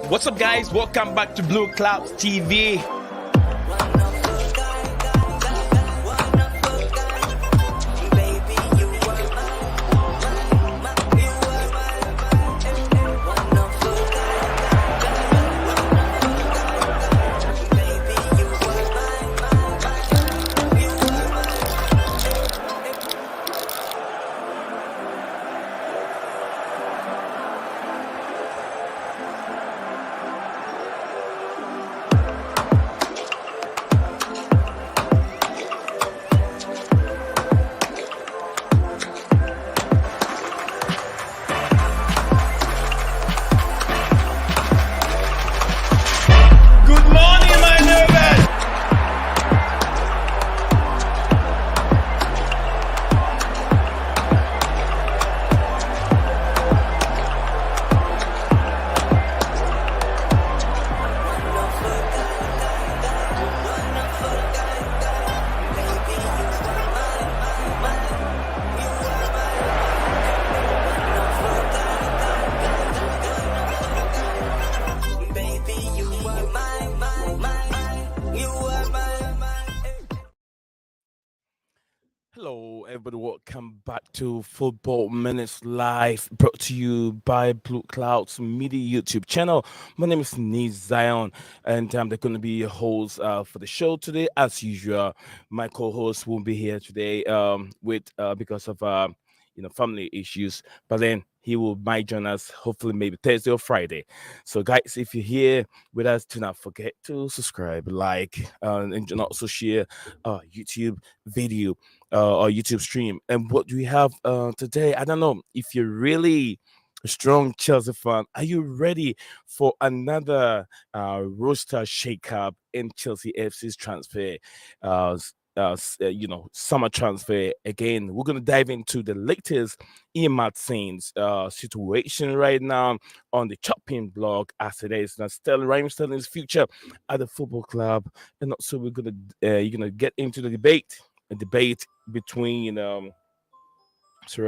What's up, guys? Welcome back to Blueclouds TV. Hello, everybody. Welcome back to Football Minutes Live, brought to you by Blueclouds Media YouTube channel. My name is Niz Zion, and I'm going to be your host for the show today. As usual, my co-host won't be here today with because of family issues, but then he might join us hopefully maybe Thursday or Friday. So, guys, if you're here with us, do not forget to subscribe, like, and also share YouTube video or YouTube stream. And what do we have today? I don't know if you're really a strong Chelsea fan. Are you ready for another roster shakeup in Chelsea FC's transfer? Summer transfer again. We're gonna dive into the latest in Maatsen's situation right now on the chopping block as it is. Now, Raheem Sterling's future at the football club, and also we're gonna get into the debate between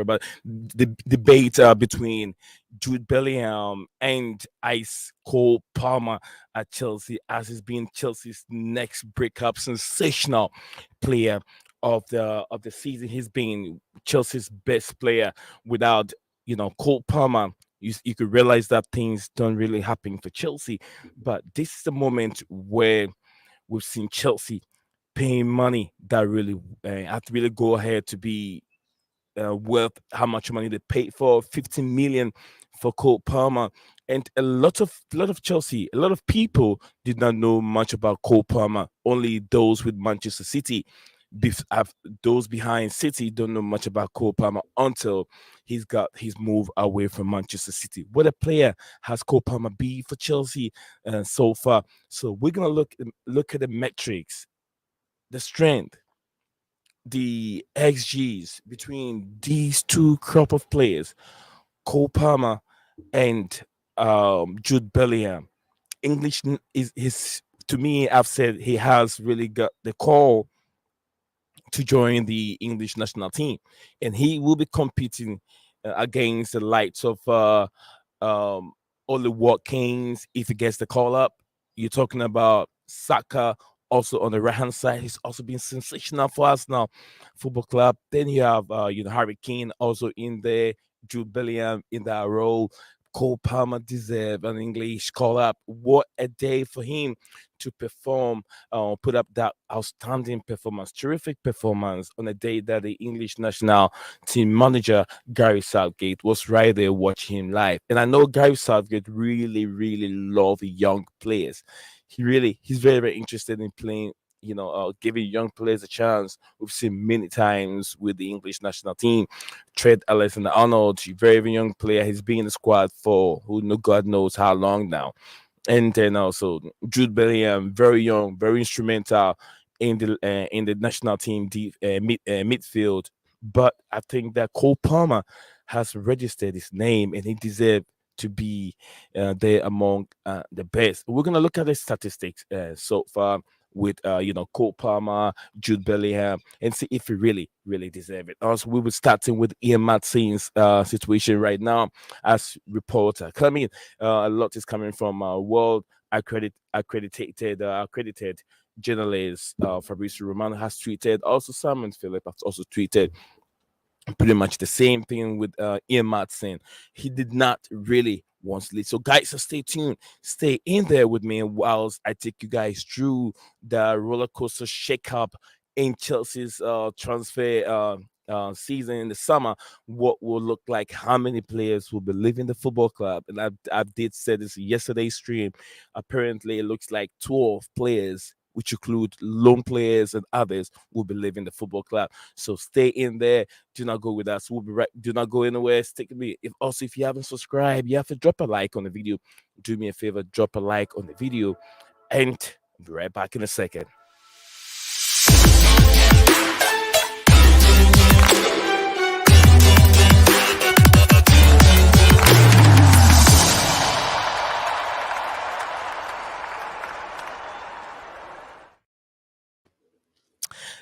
but the debate between Jude Bellingham and Ice Cole Palmer at Chelsea, as it's been Chelsea's next breakup sensational player of the season. He's been Chelsea's best player. Without Cole Palmer, you could realize that things don't really happen for Chelsea. But this is the moment where we've seen Chelsea paying money that really have to really go ahead to be worth how much money they paid for 15 million for Cole Palmer. And a lot of Chelsea, a lot of people did not know much about Cole Palmer. Only those with Manchester City, those behind City don't know much about Cole Palmer until he's got his move away from Manchester City. What a player has Cole Palmer be for Chelsea so far? So we're gonna look at the metrics, the strength, the XGs between these two crop of players, Cole Palmer and Jude Bellingham. English is his, to me, I've said he has really got the call to join the English national team, and he will be competing against the likes of Oli Watkins if he gets the call up. You're talking about Saka. Also on the right hand side, he's also been sensational for us now, football club. Then you have Harry Kane also in there, Jude Bellingham in that role. Cole Palmer deserve an English call up. What a day for him to perform, put up that outstanding performance, terrific performance on a day that the English national team manager Gary Southgate was right there watching him live. And I know Gary Southgate really, really loves young players. He's very, very interested in playing, giving young players a chance. We've seen many times with the English national team. Trent Alexander-Arnold, very, very young player. He's been in the squad for God knows how long now. And then also Jude Bellingham, very young, very instrumental in the national team midfield. But I think that Cole Palmer has registered his name, and he deserves to be there among the best. We're going to look at the statistics so far with Cole Palmer, Jude Bellingham, and see if he really deserve it. Also, we were starting with Ian Matsen's situation right now as reporter coming. A lot is coming from world accredited journalist Fabrizio Romano has tweeted. Also, Simon Philip has also tweeted pretty much the same thing with Ian Maatsen. He did not really want to lead. So, guys, so stay tuned. Stay in there with me whilst I take you guys through the roller coaster shakeup in Chelsea's transfer season in the summer. What will look like, how many players will be leaving the football club. And I did say this yesterday's stream. Apparently, it looks like 12 players, which include loan players and others, will be leaving the football club. So stay in there. Do not go with us. We'll be right. Do not go anywhere. Stick with me. If you haven't subscribed, you have to drop a like on the video. Do me a favor, drop a like on the video, and I'll be right back in a second.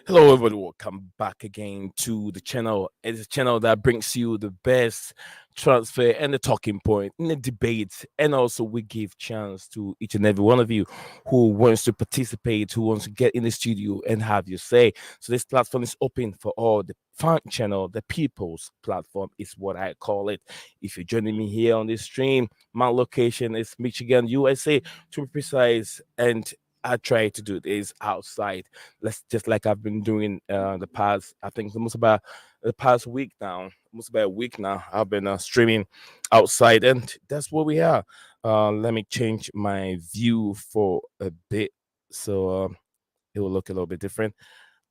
Hello, everybody. Welcome back again to the channel. It's a channel that brings you the best transfer and the talking point in the debates, and also we give chance to each and every one of you who wants to participate, who wants to get in the studio and have your say. So this platform is open for all. The fan channel, the people's platform, is what I call it. If you're joining me here on this stream, my location is Michigan, USA, to be precise, and I try to do this outside. Let's just like I've been doing the past. I think almost about the past week now. Almost about a week now. I've been streaming outside, and that's where we are. Let me change my view for a bit, so it will look a little bit different.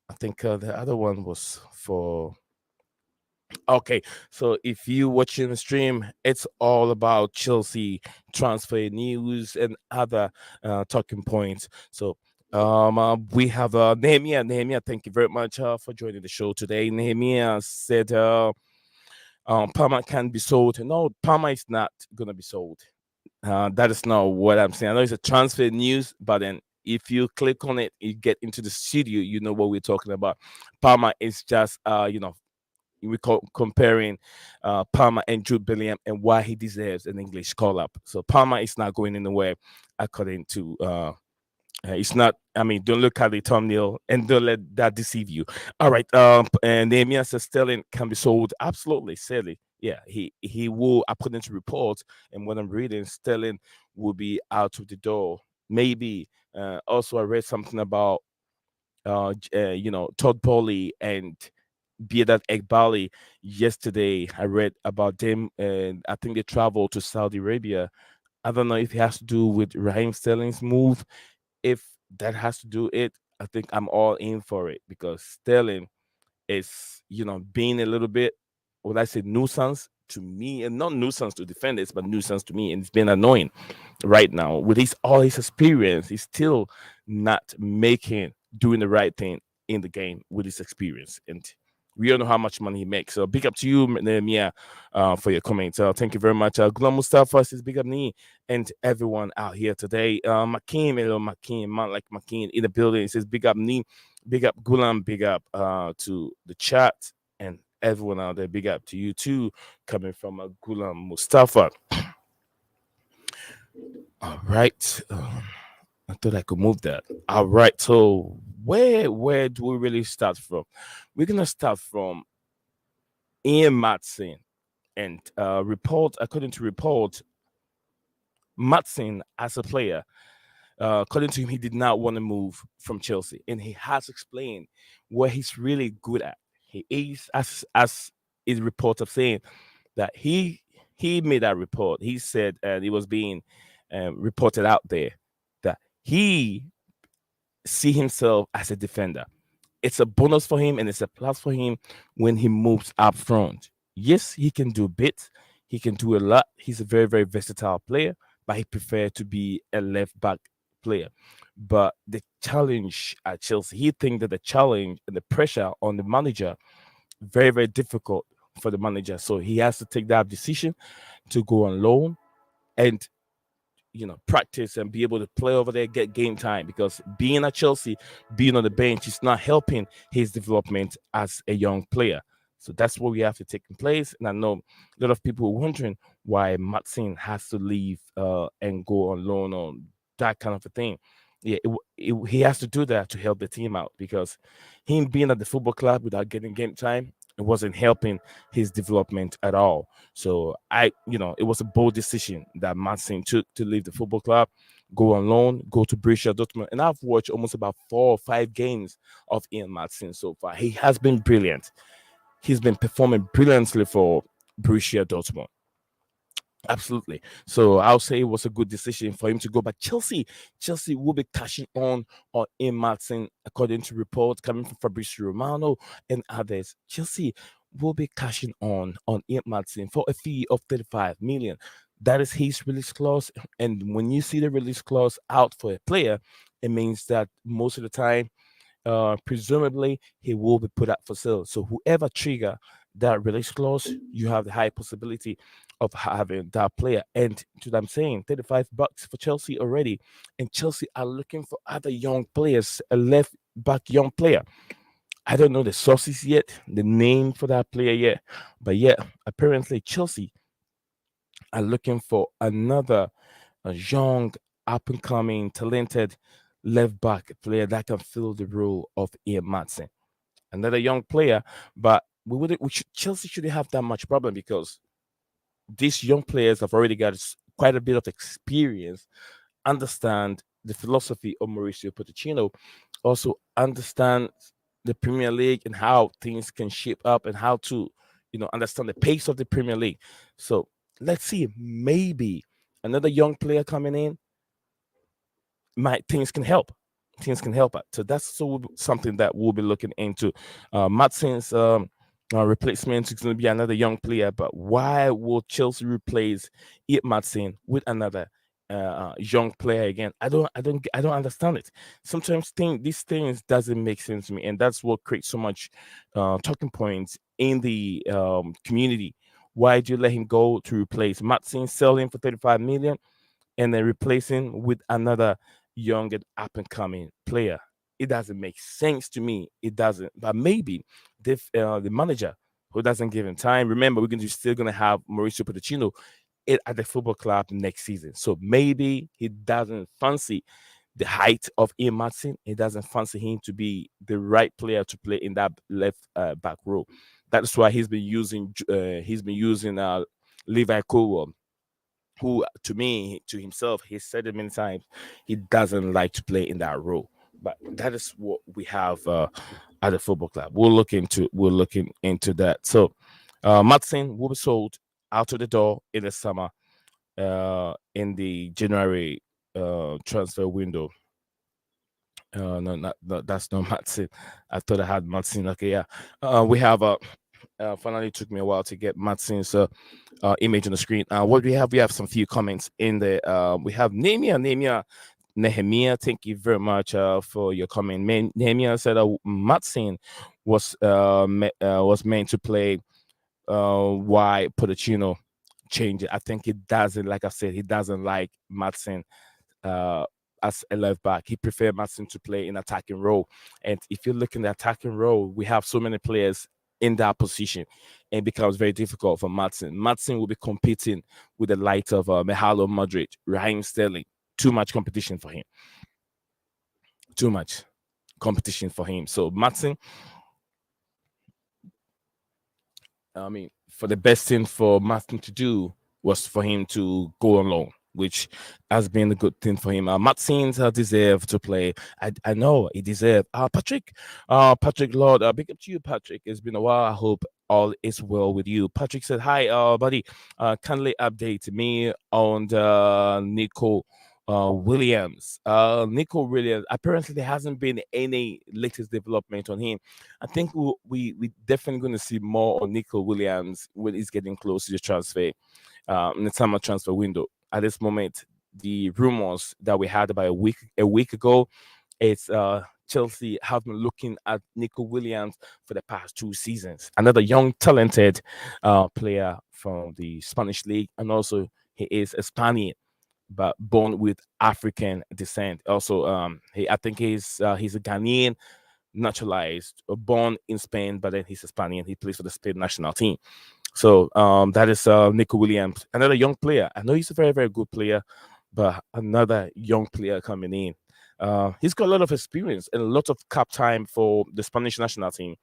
I think the other one was for. Okay, so if you watching the stream, it's all about Chelsea transfer news and other talking points. So we have Nehemiah. Nehemiah, thank you very much for joining the show today. Nehemiah said Parma can be sold. No, Parma is not gonna be sold. That is not what I'm saying. I know it's a transfer news, but then if you click on it, you get into the studio, you know what we're talking about. Parma is just we comparing Palmer and Jude Bellingham and why he deserves an English call up. So Palmer is not going anywhere, according to. It's not. I mean, don't look at the thumbnail and don't let that deceive you. All right. And Nehemiah says Sterling can be sold. Absolutely, Sterling. Yeah, he will, according to reports and what I'm reading, Sterling will be out of the door. Maybe. Also, I read something about Todd Bowley and Biedat Ekbali yesterday. I read about them, and I think they traveled to Saudi Arabia. I don't know if it has to do with Raheem Sterling's move. If that has to do it, I think I'm all in for it because Sterling is, being a little bit, what I say, nuisance to me, and not nuisance to defenders, but nuisance to me, and it's been annoying right now with all his experience. He's still not doing the right thing in the game with his experience, and we all know how much money he makes. So big up to you, Mia, for your comments. Thank you very much. Gulam Mustafa says big up me and everyone out here today. Makin, hello Makin, man like Makin in the building. He says big up me, big up Gulam, big up to the chat and everyone out there. Big up to you too, coming from Gulam Mustafa. All right. I thought I could move that. All right. So where do we really start from? We're gonna start from Ian Maatsen and according to report, Maatsen as a player, according to him, he did not want to move from Chelsea, and he has explained what he's really good at. He is, as is report of saying that he made that report. He said, and it was being reported out there that he see himself as a defender. It's a bonus for him and it's a plus for him when he moves up front. Yes, he can do bits, he can do a lot. He's a very, very versatile player, but he prefers to be a left back player. But the challenge at Chelsea, he thinks that the challenge and the pressure on the manager, very, very difficult for the manager. So he has to take that decision to go on loan. And practice and be able to play over there, get game time. Because being at Chelsea, being on the bench is not helping his development as a young player. So that's what we have to take in place. And I know a lot of people are wondering why Maatsen has to leave and go on loan or that kind of a thing. Yeah, he has to do that to help the team out, because him being at the football club without getting game time, it wasn't helping his development at all. So it was a bold decision that Maatsen took to leave the football club, go on loan, go to Borussia Dortmund. And I've watched almost about 4 or 5 games of Ian Maatsen so far. He has been brilliant. He's been performing brilliantly for Borussia Dortmund. Absolutely. So I'll say it was a good decision for him to go. But Chelsea will be cashing on Ian Maatsen, according to reports coming from Fabrizio Romano and others. Chelsea will be cashing on Ian Maatsen for a fee of 35 million. That is his release clause. And when you see the release clause out for a player, it means that most of the time, presumably he will be put up for sale. So whoever trigger that release clause, you have the high possibility of having that player. And to what I'm saying, 35 bucks for Chelsea already. And Chelsea are looking for other young players, a left back young player. I don't know the sources yet, the name for that player yet. But yeah, apparently Chelsea are looking for another young, up and coming, talented left back player that can fill the role of Ian Maatsen. Another young player, but Chelsea shouldn't have that much problem, because these young players have already got quite a bit of experience, understand the philosophy of Mauricio Pochettino, also understand the Premier League and how things can shape up, and how to, understand the pace of the Premier League. So let's see, maybe another young player coming in, might things can help. Things can help out. So that's something that we'll be looking into. Matsen's replacement is going to be another young player, but why will Chelsea replace it Matsen with another young player again? I don't understand it. Sometimes these things doesn't make sense to me, and that's what creates so much talking points in the community. Why do you let him go to replace Matsen, sell him for 35 million, and then replacing with another young and up and coming player? It doesn't make sense to me. It doesn't. But maybe the manager who doesn't give him time. Remember, still going to have Mauricio Pochettino at the football club next season. So maybe he doesn't fancy the height of Ian Maatsen. He doesn't fancy him to be the right player to play in that left back row. That's why he's been using Levi Colwell, who to himself, he said it many times, he doesn't like to play in that role. But that is what we have at the football club. We're looking into that. So Maatsen will be sold out of the door in the summer, in the January transfer window. No, that's not Maatsen. I thought I had Maatsen. Okay, yeah. We have finally took me a while to get Maatsen's image on the screen. What do we have? We have some few comments in there. We have Nehemiah. Thank you very much for your comment. Nehemiah said Maatsen was meant to play. Why Pochettino change it? I think it doesn't. Like I said, he doesn't like Maatsen uh, as a left back. He preferred Maatsen to play in attacking role. And if you look in the attacking role, we have so many players in that position, and it becomes very difficult for Maatsen. Maatsen will be competing with the likes of Mahalo Madrid, Raheem Sterling. Too much competition for him. Too much competition for him. So Maatsen, I mean, for the best thing for Maatsen to do was for him to go on loan, which has been a good thing for him. Maatsen deserve to play. I know he deserve. Patrick Lord, big up to you, Patrick. It's been a while. I hope all is well with you. Patrick said, "Hi, buddy. Kindly update me on the Nico." Williams. Nico Williams. Apparently, there hasn't been any latest development on him. I think we definitely going to see more on Nico Williams when he's getting close to the transfer, in the summer transfer window. At this moment, the rumors that we had about a week ago, it's Chelsea have been looking at Nico Williams for the past 2 seasons. Another young, talented player from the Spanish league, and also he is a Spaniard. but born with African descent. Also, I think he's a Ghanaian naturalized, born in Spain, but then he's Hispanic. He plays for the Spain national team. So that is Nico Williams, another young player. I know he's a very, very good player, but another young player coming in. He's got a lot of experience and a lot of cap time for the Spanish national team,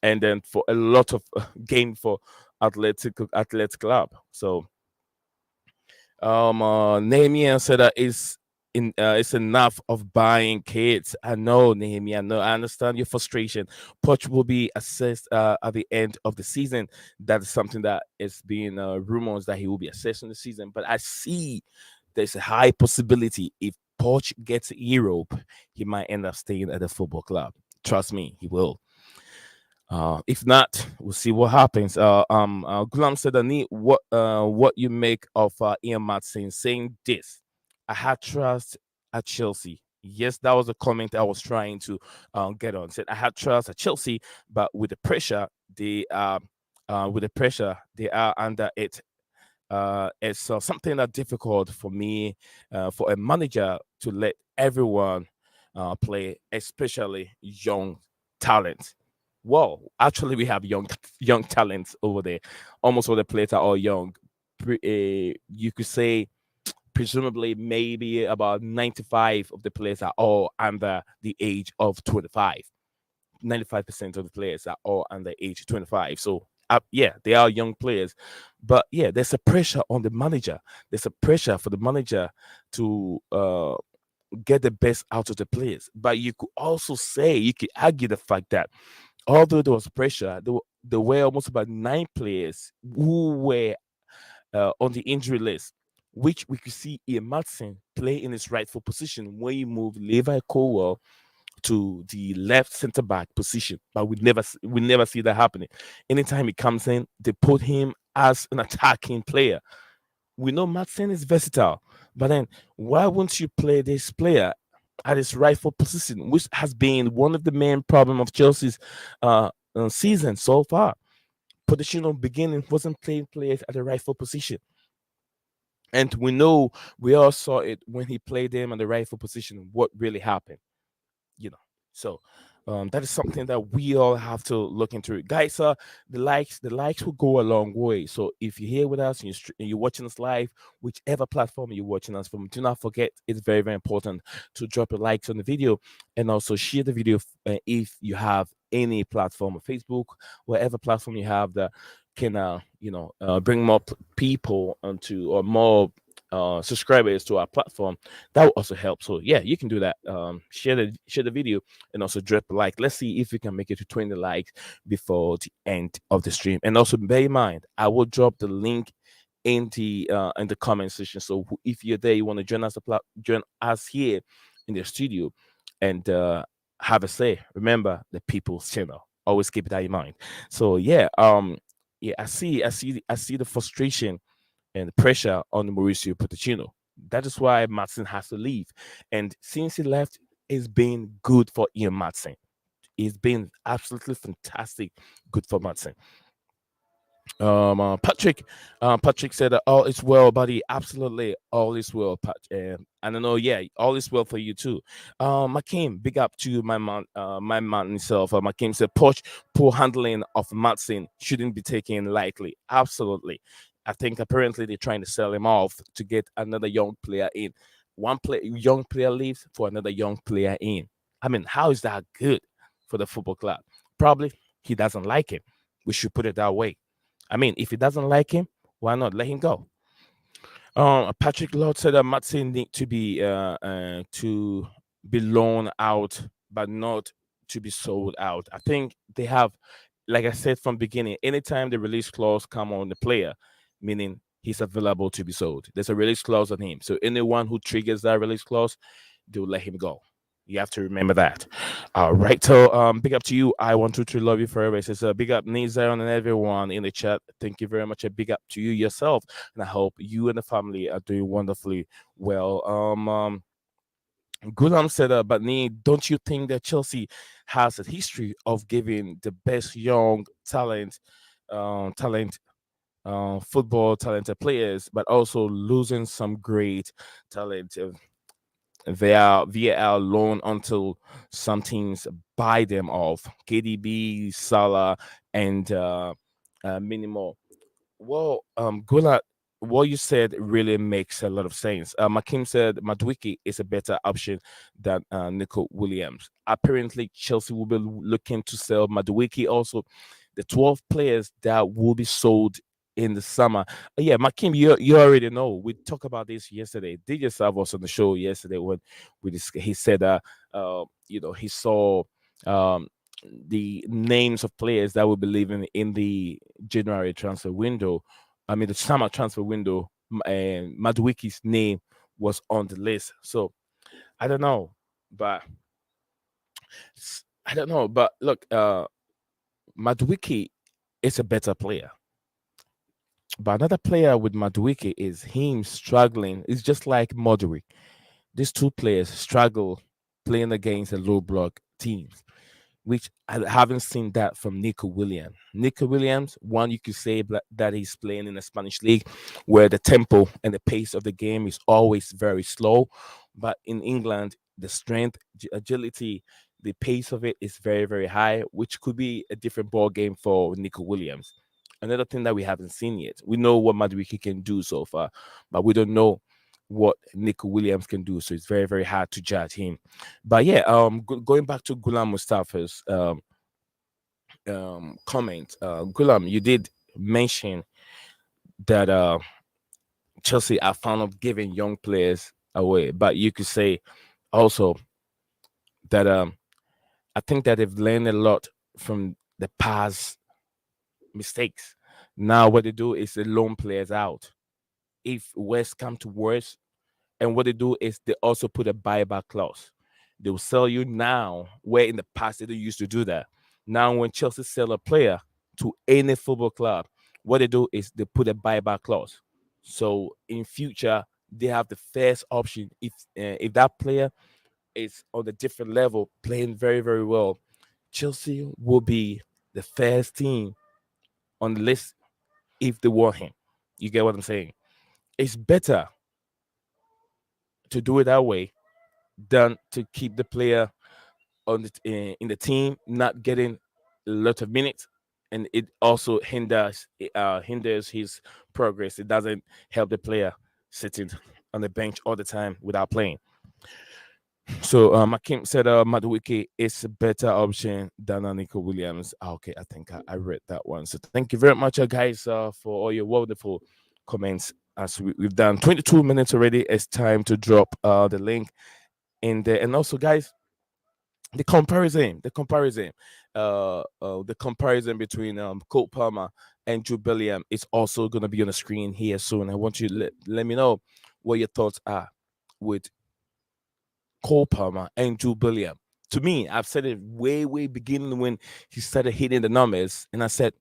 and then for a lot of game for Athletic Club. So Nehemiah said that it's enough of buying kids. I know, Nehemiah. No, I understand your frustration. Poch will be assessed at the end of the season. That is something that is being rumors that he will be assessed in the season. But I see there's a high possibility if Poch gets Europe, he might end up staying at the football club. Trust me, he will. If not, we'll see what happens. Gulam said, "Ani, what you make of Ian Maatsen saying this? I had trust at Chelsea. Yes, that was a comment I was trying to get on. Said I had trust at Chelsea, but with the pressure they are under it. It's something that difficult for me, for a manager to let everyone play, especially young talent. Well, actually, we have young talents over there. Almost all the players are all young. You could say, presumably, maybe about 95 of the players are all under the age of 25. 95% of the players are all under age 25. So, yeah, they are young players. But yeah, there's a pressure on the manager. There's a pressure for the manager to get the best out of the players. But you could also say, you could argue the fact that although there was pressure, there were almost about 9 players who were on the injury list, which we could see Ian Maatsen play in his rightful position when you move Levi Colwell to the left center back position, but we never see that happening. Anytime he comes in, they put him as an attacking player. We know Maatsen is versatile, but then why won't you play this player at his rightful position, which has been one of the main problem of Chelsea's season so far? Pochettino beginning wasn't playing players at the rightful position. And we know we all saw it when he played them at the rightful position, what really happened. you know so that is something that we all have to look into it, guys. The likes will go a long way. So if you're here with us and you're watching us live, whichever platform you're watching us from, do not forget, it's very, very important to drop a likes on the video, and also share the video if you have any platform, or Facebook, whatever platform you have that can bring more people onto, or more subscribers to our platform. That will also help. So yeah, you can do that. Share the video, and also drop a like. Let's see if we can make it to 20 likes before the end of the stream. And also bear in mind, I will drop the link in the comment section. So if you're there, you want to join us here in the studio, and have a say. Remember, the people's channel. Always keep that in mind. So yeah, I see the frustration and the pressure on Mauricio Pochettino. That is why Maatsen has to leave. And since he left, it's been good for Ian Maatsen. It's been absolutely fantastic, good for Maatsen. Patrick said that all is well, buddy. Absolutely, all is well, Pat. I don't know, yeah, all is well for you too. Makim, big up to my man himself. Makim said, poor handling of Matson shouldn't be taken lightly. Absolutely, I think apparently they're trying to sell him off to get another young player in. Young player leaves for another young player in. I mean, how is that good for the football club? Probably he doesn't like him. We should put it that way. I mean, if he doesn't like him, why not let him go? Patrick Lord said that Matson need to be loaned out, but not to be sold out. I think they have, like I said from beginning, anytime the release clause come on the player, meaning he's available to be sold, there's a release clause on him. So anyone who triggers that release clause, they'll let him go. You have to remember that. All right. So big up to you. I want to love you forever. It says big up Nizar and everyone in the chat. Thank you very much. A big up to you yourself. And I hope you and the family are doing wonderfully well. Gulam said, but Nee, don't you think that Chelsea has a history of giving the best young talent football talented players, but also losing some great talent. They are via loan until some teams buy them off. KDB, Salah, and many more. Well, Gula, what you said really makes a lot of sense. Makim said Maduiki is a better option than Nico Williams. Apparently, Chelsea will be looking to sell Maduiki. Also, the 12 players that will be sold in the summer. Yeah, Makim, you already know. We talked about this yesterday. DJ Sav was on the show yesterday when he said he saw um the names of players that will be leaving in the January transfer window. I mean, the summer transfer window, and Maduiki's name was on the list. So I don't know, but I don't know. But look, Maduiki is a better player. But another player with Maduiki is him struggling. It's just like Modric. These two players struggle playing against a low block teams, which I haven't seen that from Nico Williams. Nico Williams, one you could say that he's playing in the Spanish league, where the tempo and the pace of the game is always very slow. But in England, the strength, agility, the pace of it is very, very high, which could be a different ball game for Nico Williams. Another thing that we haven't seen yet. We know what Madueke can do so far, but we don't know what Nico Williams can do. So it's very, very hard to judge him. But yeah, going back to Gulam Mustafa's comment, Gulam, you did mention that Chelsea are fond of giving young players away, but you could say also that I think that they've learned a lot from the past mistakes. Now what they do is they loan players out. If West come to worse, and what they do is they also put a buyback clause. They will sell you now, where in the past they didn't used to do that. Now, when Chelsea sell a player to any football club, what they do is they put a buyback clause. So in future, they have the first option. If that player is on a different level, playing very, very well, Chelsea will be the first team on the list if they want him. You get what I'm saying? It's better to do it that way than to keep the player on in the team not getting a lot of minutes, and it also hinders his progress. It doesn't help the player sitting on the bench all the time without playing. So Makim said Madueke is a better option than Nico Williams. Okay, I think I read that one. So thank you very much, guys, for all your wonderful comments. As we've done 22 minutes already, it's time to drop the link in there. And also, guys, the comparison between Cole Palmer and Jude Bellingham is also going to be on the screen here soon. I want you to let me know what your thoughts are with Cole Palmer and Jude Bellingham. To me, I've said it way beginning when he started hitting the numbers, and I said,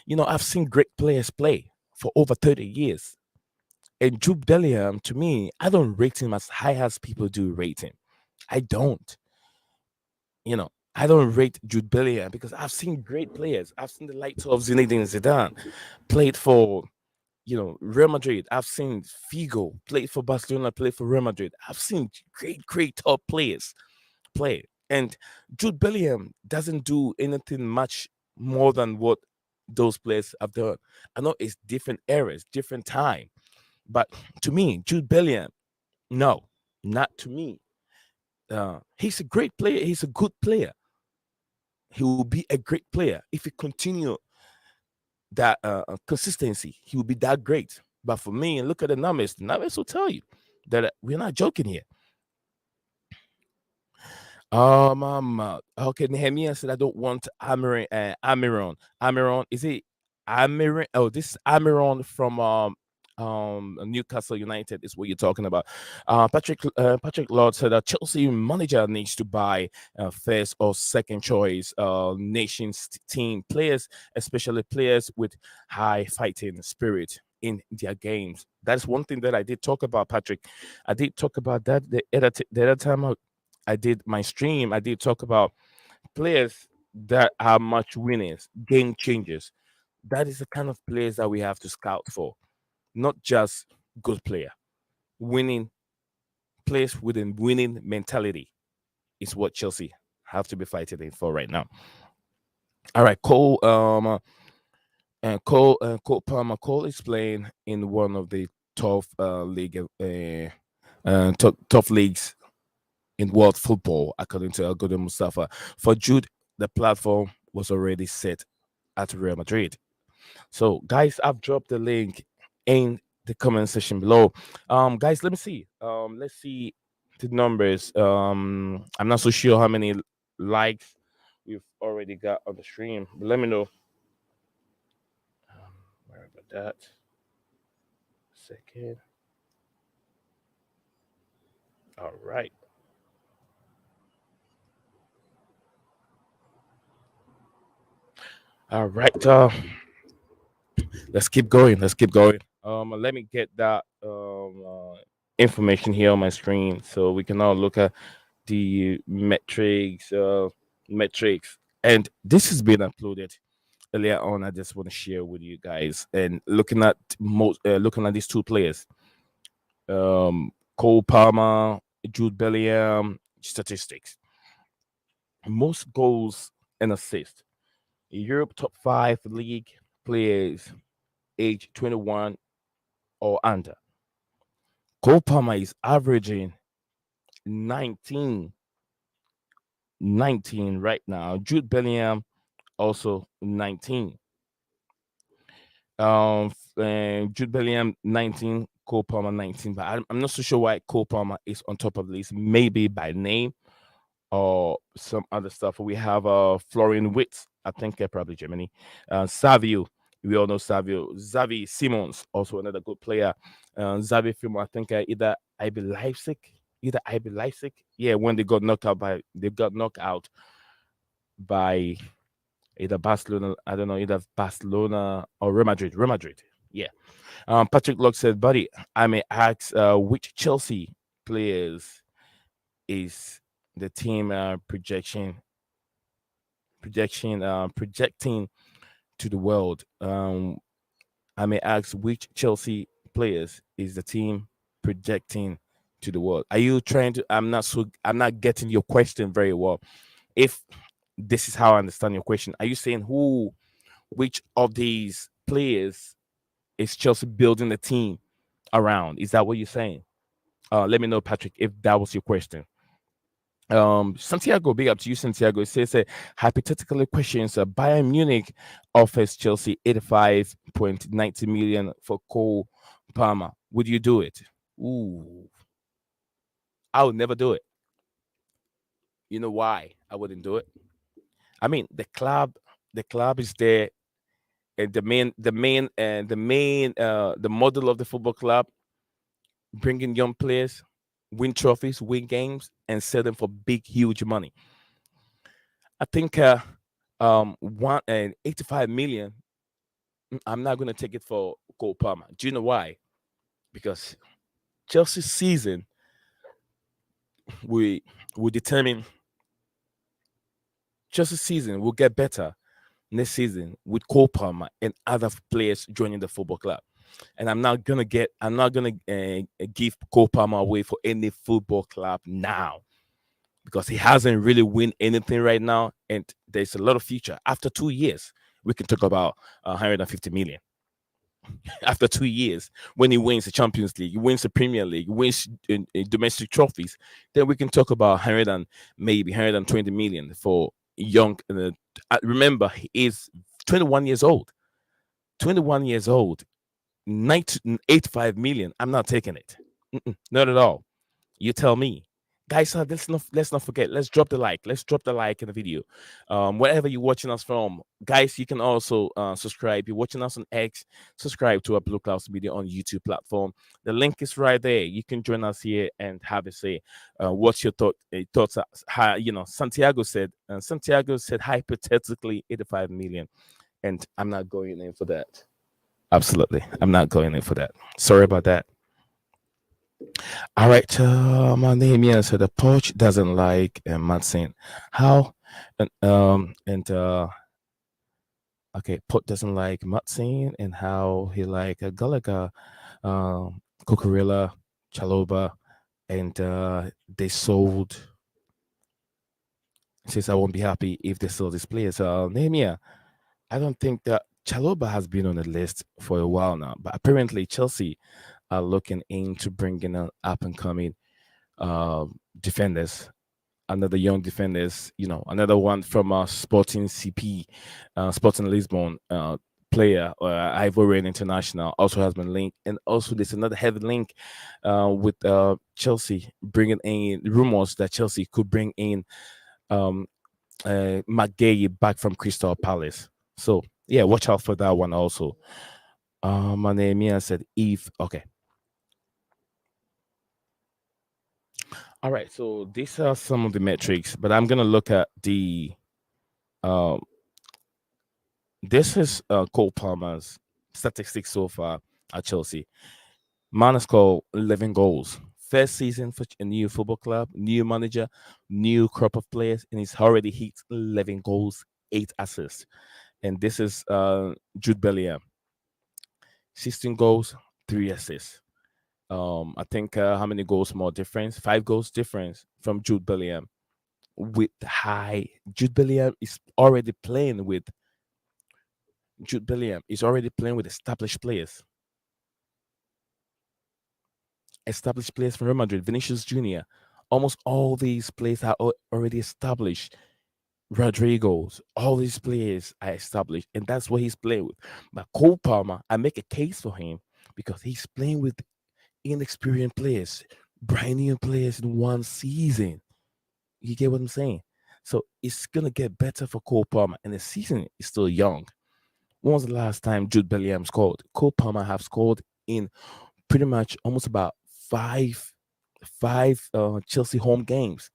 I've seen great players play for over 30 years. And Jude Bellingham, to me, I don't rate him as high as people do rate him. I don't. I don't rate Jude Bellingham because I've seen great players. I've seen the likes of Zinedine Zidane played for, Real Madrid. I've seen Figo played for Barcelona, played for Real Madrid. I've seen great top players play. And Jude Bellingham doesn't do anything much more than what those players have done. I know it's different eras, different time. But to me, Jude Bellingham, no, not to me. He's a great player. He's a good player. He will be a great player if he continue that consistency. He will be that great. But for me, and look at the numbers will tell you that we're not joking here. Okay, Nehemiah said I don't want Amiron, is it Amiron? Oh, this is Amiron from Newcastle United is what you're talking about. Patrick Lord said that Chelsea manager needs to buy first or second choice nations team players, especially players with high fighting spirit in their games. That's one thing that I did talk about, Patrick. I did talk about that the other time I did my stream. I did talk about players that are much winners, game changers. That is the kind of players that we have to scout for, not just good player. Winning players with a winning mentality is what Chelsea have to be fighting in for right now. All right, Cole Palmer. Cole is playing in one of the tough leagues in world football, according to Algodo Mustafa. For Jude, the platform was already set at Real Madrid. So, guys, I've dropped the link in the comment section below. Guys, let me see. Let's see the numbers. I'm not so sure how many likes we've already got on the stream, but let me know. Where about that? Second. All right. All right. Let's keep going. Let's keep going. Let me get that information here on my screen so we can now look at the metrics. And this has been uploaded earlier on. I just want to share with you guys. And looking at these two players, Cole Palmer, Jude Bellingham statistics. Most goals and assists. Europe top five league players age 21 or under. Cole Palmer is averaging 19, 19 right now. Jude Bellingham also 19. And Jude Bellingham 19, Cole Palmer 19. But I'm not so sure why Cole Palmer is on top of the list. Maybe by name or some other stuff. We have Florian Witz, I think probably Germany. Savio, we all know Savio. Xavi Simons, also another good player. Xavi Simons, I think either IB Leipzig, either IB Leipzig. Yeah, when they got knocked out by either Barcelona. I don't know, either Barcelona or Real Madrid. Real Madrid. Yeah. Patrick Locke said, "Buddy, I may ask which Chelsea players is the team projecting to the world. I may ask which Chelsea players is the team projecting to the world. Are you trying to? I'm not getting your question very well. If this is how I understand your question, are you saying which of these players is Chelsea building the team around? Is that what you're saying? Let me know, Patrick, if that was your question. Santiago, big up to you, Santiago. It says hypothetically questions Bayern Munich offers Chelsea 85.90 million for Cole Palmer. Would you do it? Ooh, I would never do it. You know why I wouldn't do it? I mean, the club is there, and the model of the football club, bringing young players, win trophies, win games, and sell them for big, huge money. I think 185 million. I'm not gonna take it for Cole Palmer. Do you know why? Because Chelsea's season we will determine Chelsea's season will get better next season with Cole Palmer and other players joining the football club. And I'm not gonna give Cole Palmer away for any football club now because he hasn't really win anything right now, and there's a lot of future. After 2 years, we can talk about 150 million. After 2 years, when he wins the Champions League, he wins the Premier League, he wins in domestic trophies, then we can talk about 100 and maybe 120 million for young. Remember, he is 21 years old. 21 years old, 85 million. I'm not taking it. Not at all. You tell me, guys. Let's not forget. Let's drop the like. Let's drop the like in the video. Wherever you're watching us from, guys, you can also subscribe. You're watching us on X. Subscribe to our Blue Clouds Media on YouTube platform. The link is right there. You can join us here and have a say. What's your thoughts? How, Santiago said hypothetically 85 million, and I'm not going in for that. Absolutely, I'm not going in for that. Sorry about that. All right, my name is so the poach doesn't like Maatsen. How and Okay, Pot doesn't like Maatsen and how he like Gallagher, Cucurella, Chaloba, and they sold. Says I won't be happy if they sell this player. So Nehemiah, I don't think that Chaloba has been on the list for a while now, but apparently Chelsea are looking into bringing an up and coming uh, defenders, another young defenders, another one from Sporting CP, Sporting Lisbon player, Ivorian international, also has been linked, and also there's another heavy link with Chelsea bringing in rumors that Chelsea could bring in um, McGay back from Crystal Palace. So yeah, watch out for that one also. Manemia said Eve. Okay. All right. So these are some of the metrics, but I'm gonna look at the um this is Cole Palmer's statistics so far at Chelsea. Man has scored 11 goals. First season for a new football club, new manager, new crop of players, and he's already hit 11 goals, 8 assists. And this is Jude Bellingham, 16 goals, 3 assists. I think how many goals more difference? 5 goals difference from Jude Bellingham. With high, Jude Bellingham is already playing with Jude Bellingham is already playing with established players from Real Madrid, Vinicius Junior. Almost all these players are already established. Rodrigo's, all these players are established, and that's what he's playing with. But Cole Palmer, I make a case for him because he's playing with inexperienced players, brand new players in one season. You get what I'm saying? So it's gonna get better for Cole Palmer, and the season is still young. When was the last time Jude Bellingham scored? Cole Palmer have scored in pretty much almost about five Chelsea home games,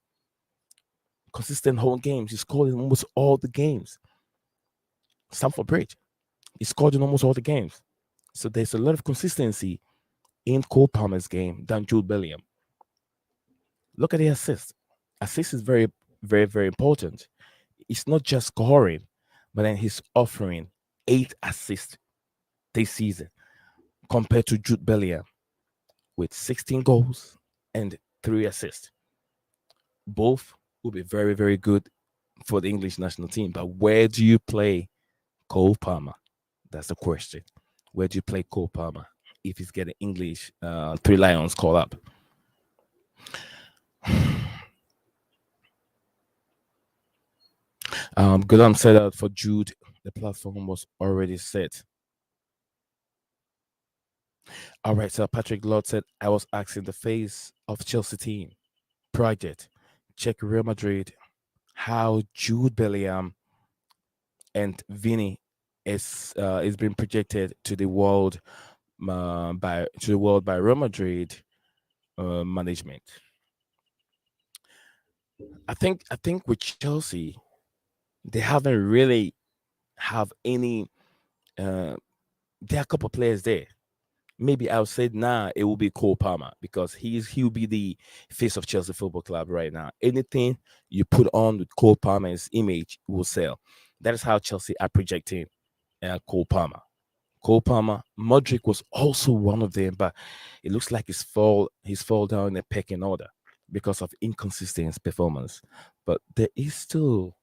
consistent home games. He scored in almost all the games. Stamford Bridge, he scored in almost all the games. So there's a lot of consistency in Cole Palmer's game than Jude Bellingham. Look at the assist. Assist is very, very, very important. It's not just scoring, but then he's offering 8 assists this season compared to Jude Bellingham with 16 goals and 3 assists. Both will be very, very good for the English national team. But where do you play Cole Palmer? That's the question. Where do you play Cole Palmer if he's getting English Three Lions call up? Gulam said that for Jude, the platform was already set. All right, so Patrick Lord said, I was asking the face of Chelsea team project. Check Real Madrid, how Jude Bellingham and Vinny is being projected to the world by Real Madrid management. I think with Chelsea, they haven't really have any. Uh, there are a couple players there. Maybe I'll say now it will be Cole Palmer because he'll be the face of Chelsea Football Club right now. Anything you put on with Cole Palmer's image will sell. That is how Chelsea are projecting Cole Palmer. Cole Palmer, Modric was also one of them, but it looks like he's fall down in the pecking order because of inconsistent performance. But there is still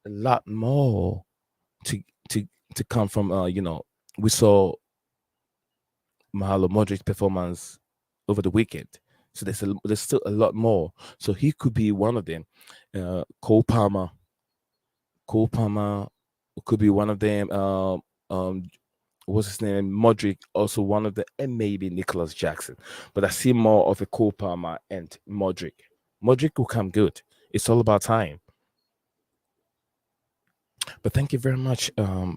a lot more to to to come from. We saw Mahalo Modric's performance over the weekend. So there's still a lot more. So he could be one of them. Cole Palmer, Cole Palmer could be one of them. Um, what's his name? Modric, also one of the, and maybe Nicholas Jackson. But I see more of a Cole Palmer and Modric. Modric will come good. It's all about time. But thank you very much,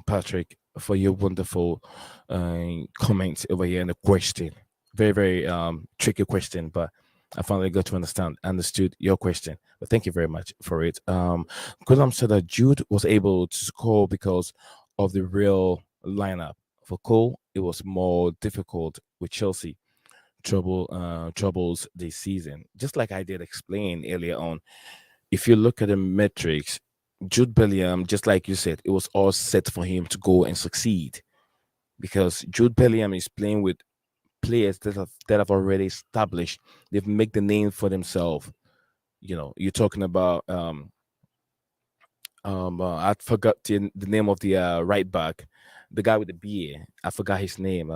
Patrick, for your wonderful comments over here and the question. Very, very tricky question, but I finally got to understood your question. But thank you very much for it. Kulam said that Jude was able to score because of the real lineup. For Cole, it was more difficult with Chelsea troubles this season. Just like I did explain earlier on, if you look at the metrics, Jude Bellingham, just like you said, it was all set for him to go and succeed because Jude Bellingham is playing with players that have already established. They've made the name for themselves. You're talking about I forgot the name of the right back, the guy with the beard. I forgot his name.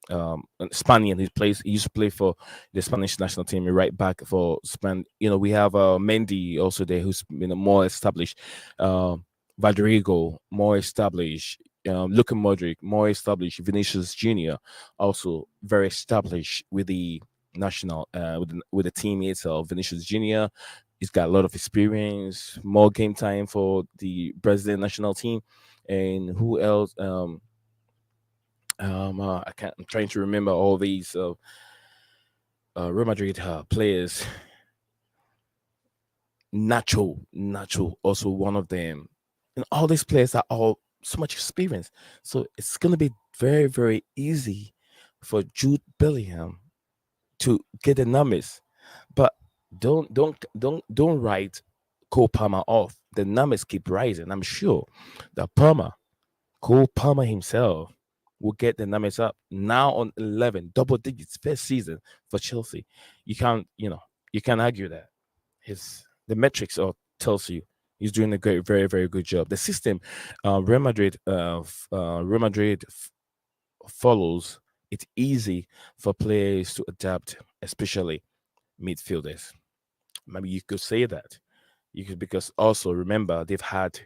Spanian. He used to play for the Spanish national team. Right back for Spain. We have Mendy also there, who's more established. Rodrigo, more established. Luka Modric, more established. Vinicius Junior, also very established with the national with the team itself. Vinicius Junior, he's got a lot of experience, more game time for the Brazilian national team. And who else? I can't. I'm trying to remember all these Real Madrid players. Nacho, also one of them. And all these players are all so much experience. So it's gonna be very, very easy for Jude Bellingham to get the numbers. But don't write Cole Palmer off. The numbers keep rising. I'm sure that Cole Palmer himself will get the numbers up now on 11 double digits first season for Chelsea. You can't argue that. The metrics all tells you he's doing a great, very, very good job. The system, Real Madrid follows. It's easy for players to adapt, especially midfielders. Maybe you could say that. Because also remember they've had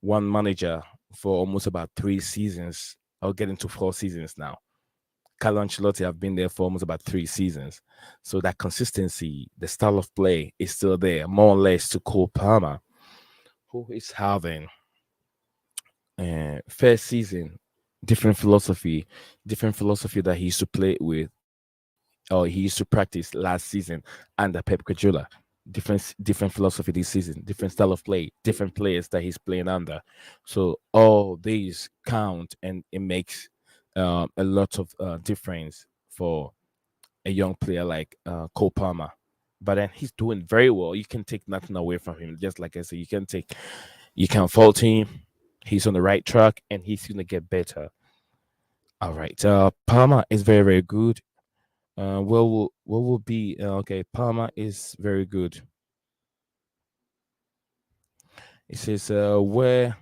one manager for almost about 3 seasons, or getting to 4 seasons now. Carlo Ancelotti have been there for almost about 3 seasons. So that consistency, the style of play is still there, more or less to Cole Palmer, who is having first season, different philosophy that he used to play with, or he used to practice last season under Pep Guardiola. Different philosophy this season, different style of play, different players that he's playing under. So all these count, and it makes a lot of difference for a young player like Cole Palmer. But then he's doing very well. You can take nothing away from him. Just like I said, you can fault him. He's on the right track, and he's gonna get better. All right. Palmer is very, very good. What will be okay? Palmer is very good. It says, where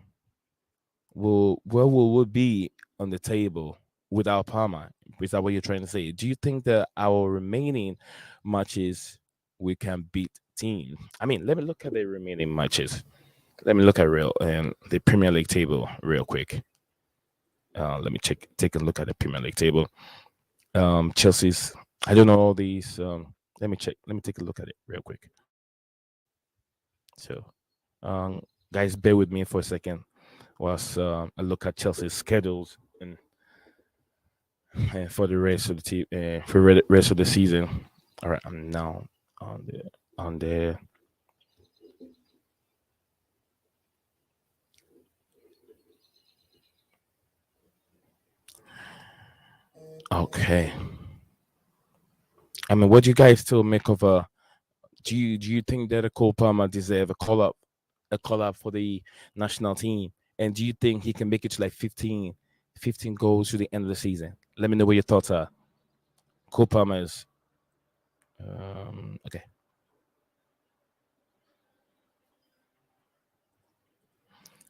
will we be on the table without Palmer? Is that what you're trying to say? Do you think that our remaining matches we can beat team? I mean, let me look at the remaining matches. Let me look at the Premier League table real quick. Let me take a look at the Premier League table. Chelsea's. I don't know all these. Let me check. Let me take a look at it real quick. So, guys, bear with me for a second whilst I look at Chelsea's schedules and for the rest of the team, for the rest of the season. All right, I'm now on the. Okay. I mean, what do you guys still make of do you think that a Cole Palmer deserve a call up for the national team? And do you think he can make it to like 15 goals to the end of the season? Let me know what your thoughts are. Cole Palmer is okay.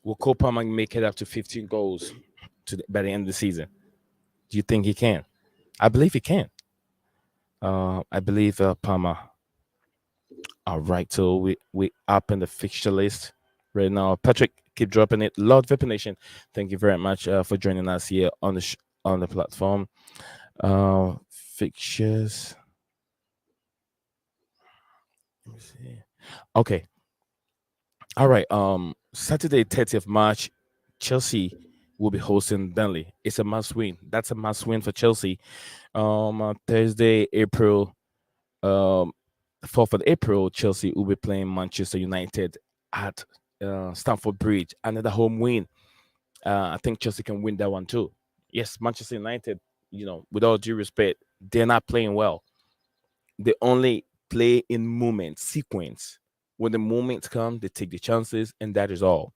Will Cole Palmer make it up to 15 goals by the end of the season? Do you think he can? I believe he can. I believe Palmer. All right, so we up in the fixture list right now. Patrick, keep dropping it. Lord Vipper Nation, thank you very much for joining us here on the platform. Fixtures. Let me see. Okay. All right. Saturday, 30th March, Chelsea will be hosting Burnley. It's a must win. That's a must win for Chelsea. Thursday, April 4th of April, Chelsea will be playing Manchester United at Stamford Bridge. Another home win. I think Chelsea can win that one too. Yes, Manchester United, with all due respect, they're not playing well. They only play in moment, sequence. When the moments come, they take the chances, and that is all.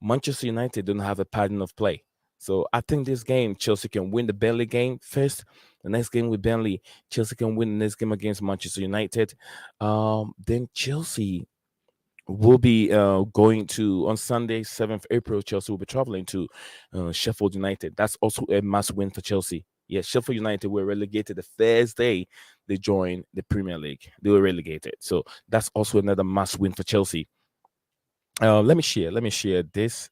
Manchester United don't have a pattern of play. So I think this game, Chelsea can win the Burnley game first. The next game with Burnley, Chelsea can win the next game against Manchester United. Then Chelsea will be going to on Sunday, 7th April. Chelsea will be traveling to Sheffield United. That's also a must win for Chelsea. Yes, Sheffield United were relegated the first day they joined the Premier League. They were relegated, so that's also another must win for Chelsea. Let me share. Let me share this.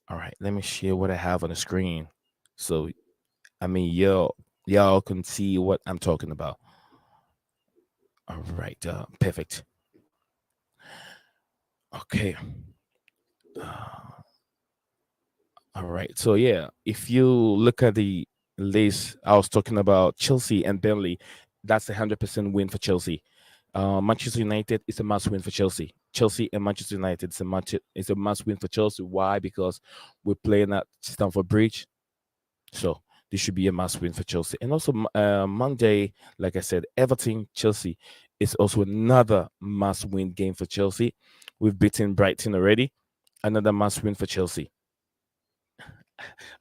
All right, let me share what I have on the screen. So I mean, y'all can see what I'm talking about. All right, perfect. Okay. Uh, all right. So yeah, if you look at the list, I was talking about Chelsea and Burnley. That's 100% win for Chelsea. Manchester United is a must win for Chelsea. Chelsea and Manchester United is a must win for Chelsea. Why? Because we're playing at Stamford Bridge. So this should be a must win for Chelsea. And also Monday, like I said, Everton Chelsea is also another must win game for Chelsea. We've beaten Brighton already. Another must win for Chelsea.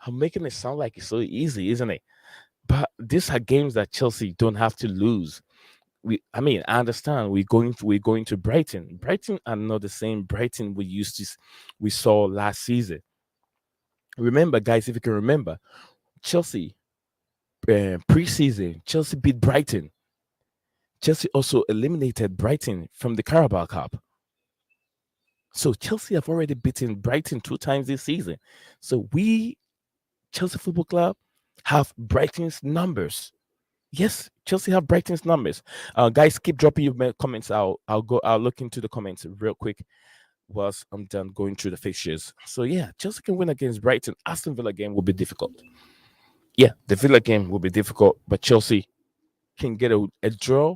I'm making it sound like it's so easy, isn't it? But these are games that Chelsea don't have to lose. I mean, I understand we're going to Brighton. Brighton are not the same Brighton we saw last season. Remember, guys, if you can remember, Chelsea preseason, Chelsea beat Brighton. Chelsea also eliminated Brighton from the Carabao Cup. So Chelsea have already beaten Brighton 2 times this season. So we, Chelsea Football Club, have Brighton's numbers. Yes, Chelsea have Brighton's numbers. Guys, keep dropping your comments. I'll look into the comments real quick whilst I'm done going through the fixtures. So yeah, Chelsea can win against Brighton. Aston Villa game will be difficult. Yeah, the Villa game will be difficult, but Chelsea can get a draw.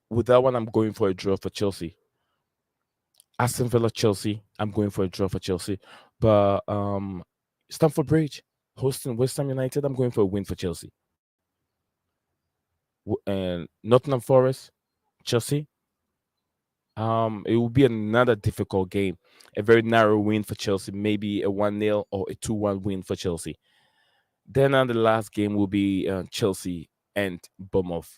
With that one, I'm going for a draw for Chelsea. Aston Villa, Chelsea. I'm going for a draw for Chelsea. But Stamford Bridge hosting West Ham United. I'm going for a win for Chelsea. And Nottingham Forest, Chelsea. It will be another difficult game. A very narrow win for Chelsea, maybe a 1-0 or a 2-1 win for Chelsea. Then on the last game will be Chelsea and Bournemouth.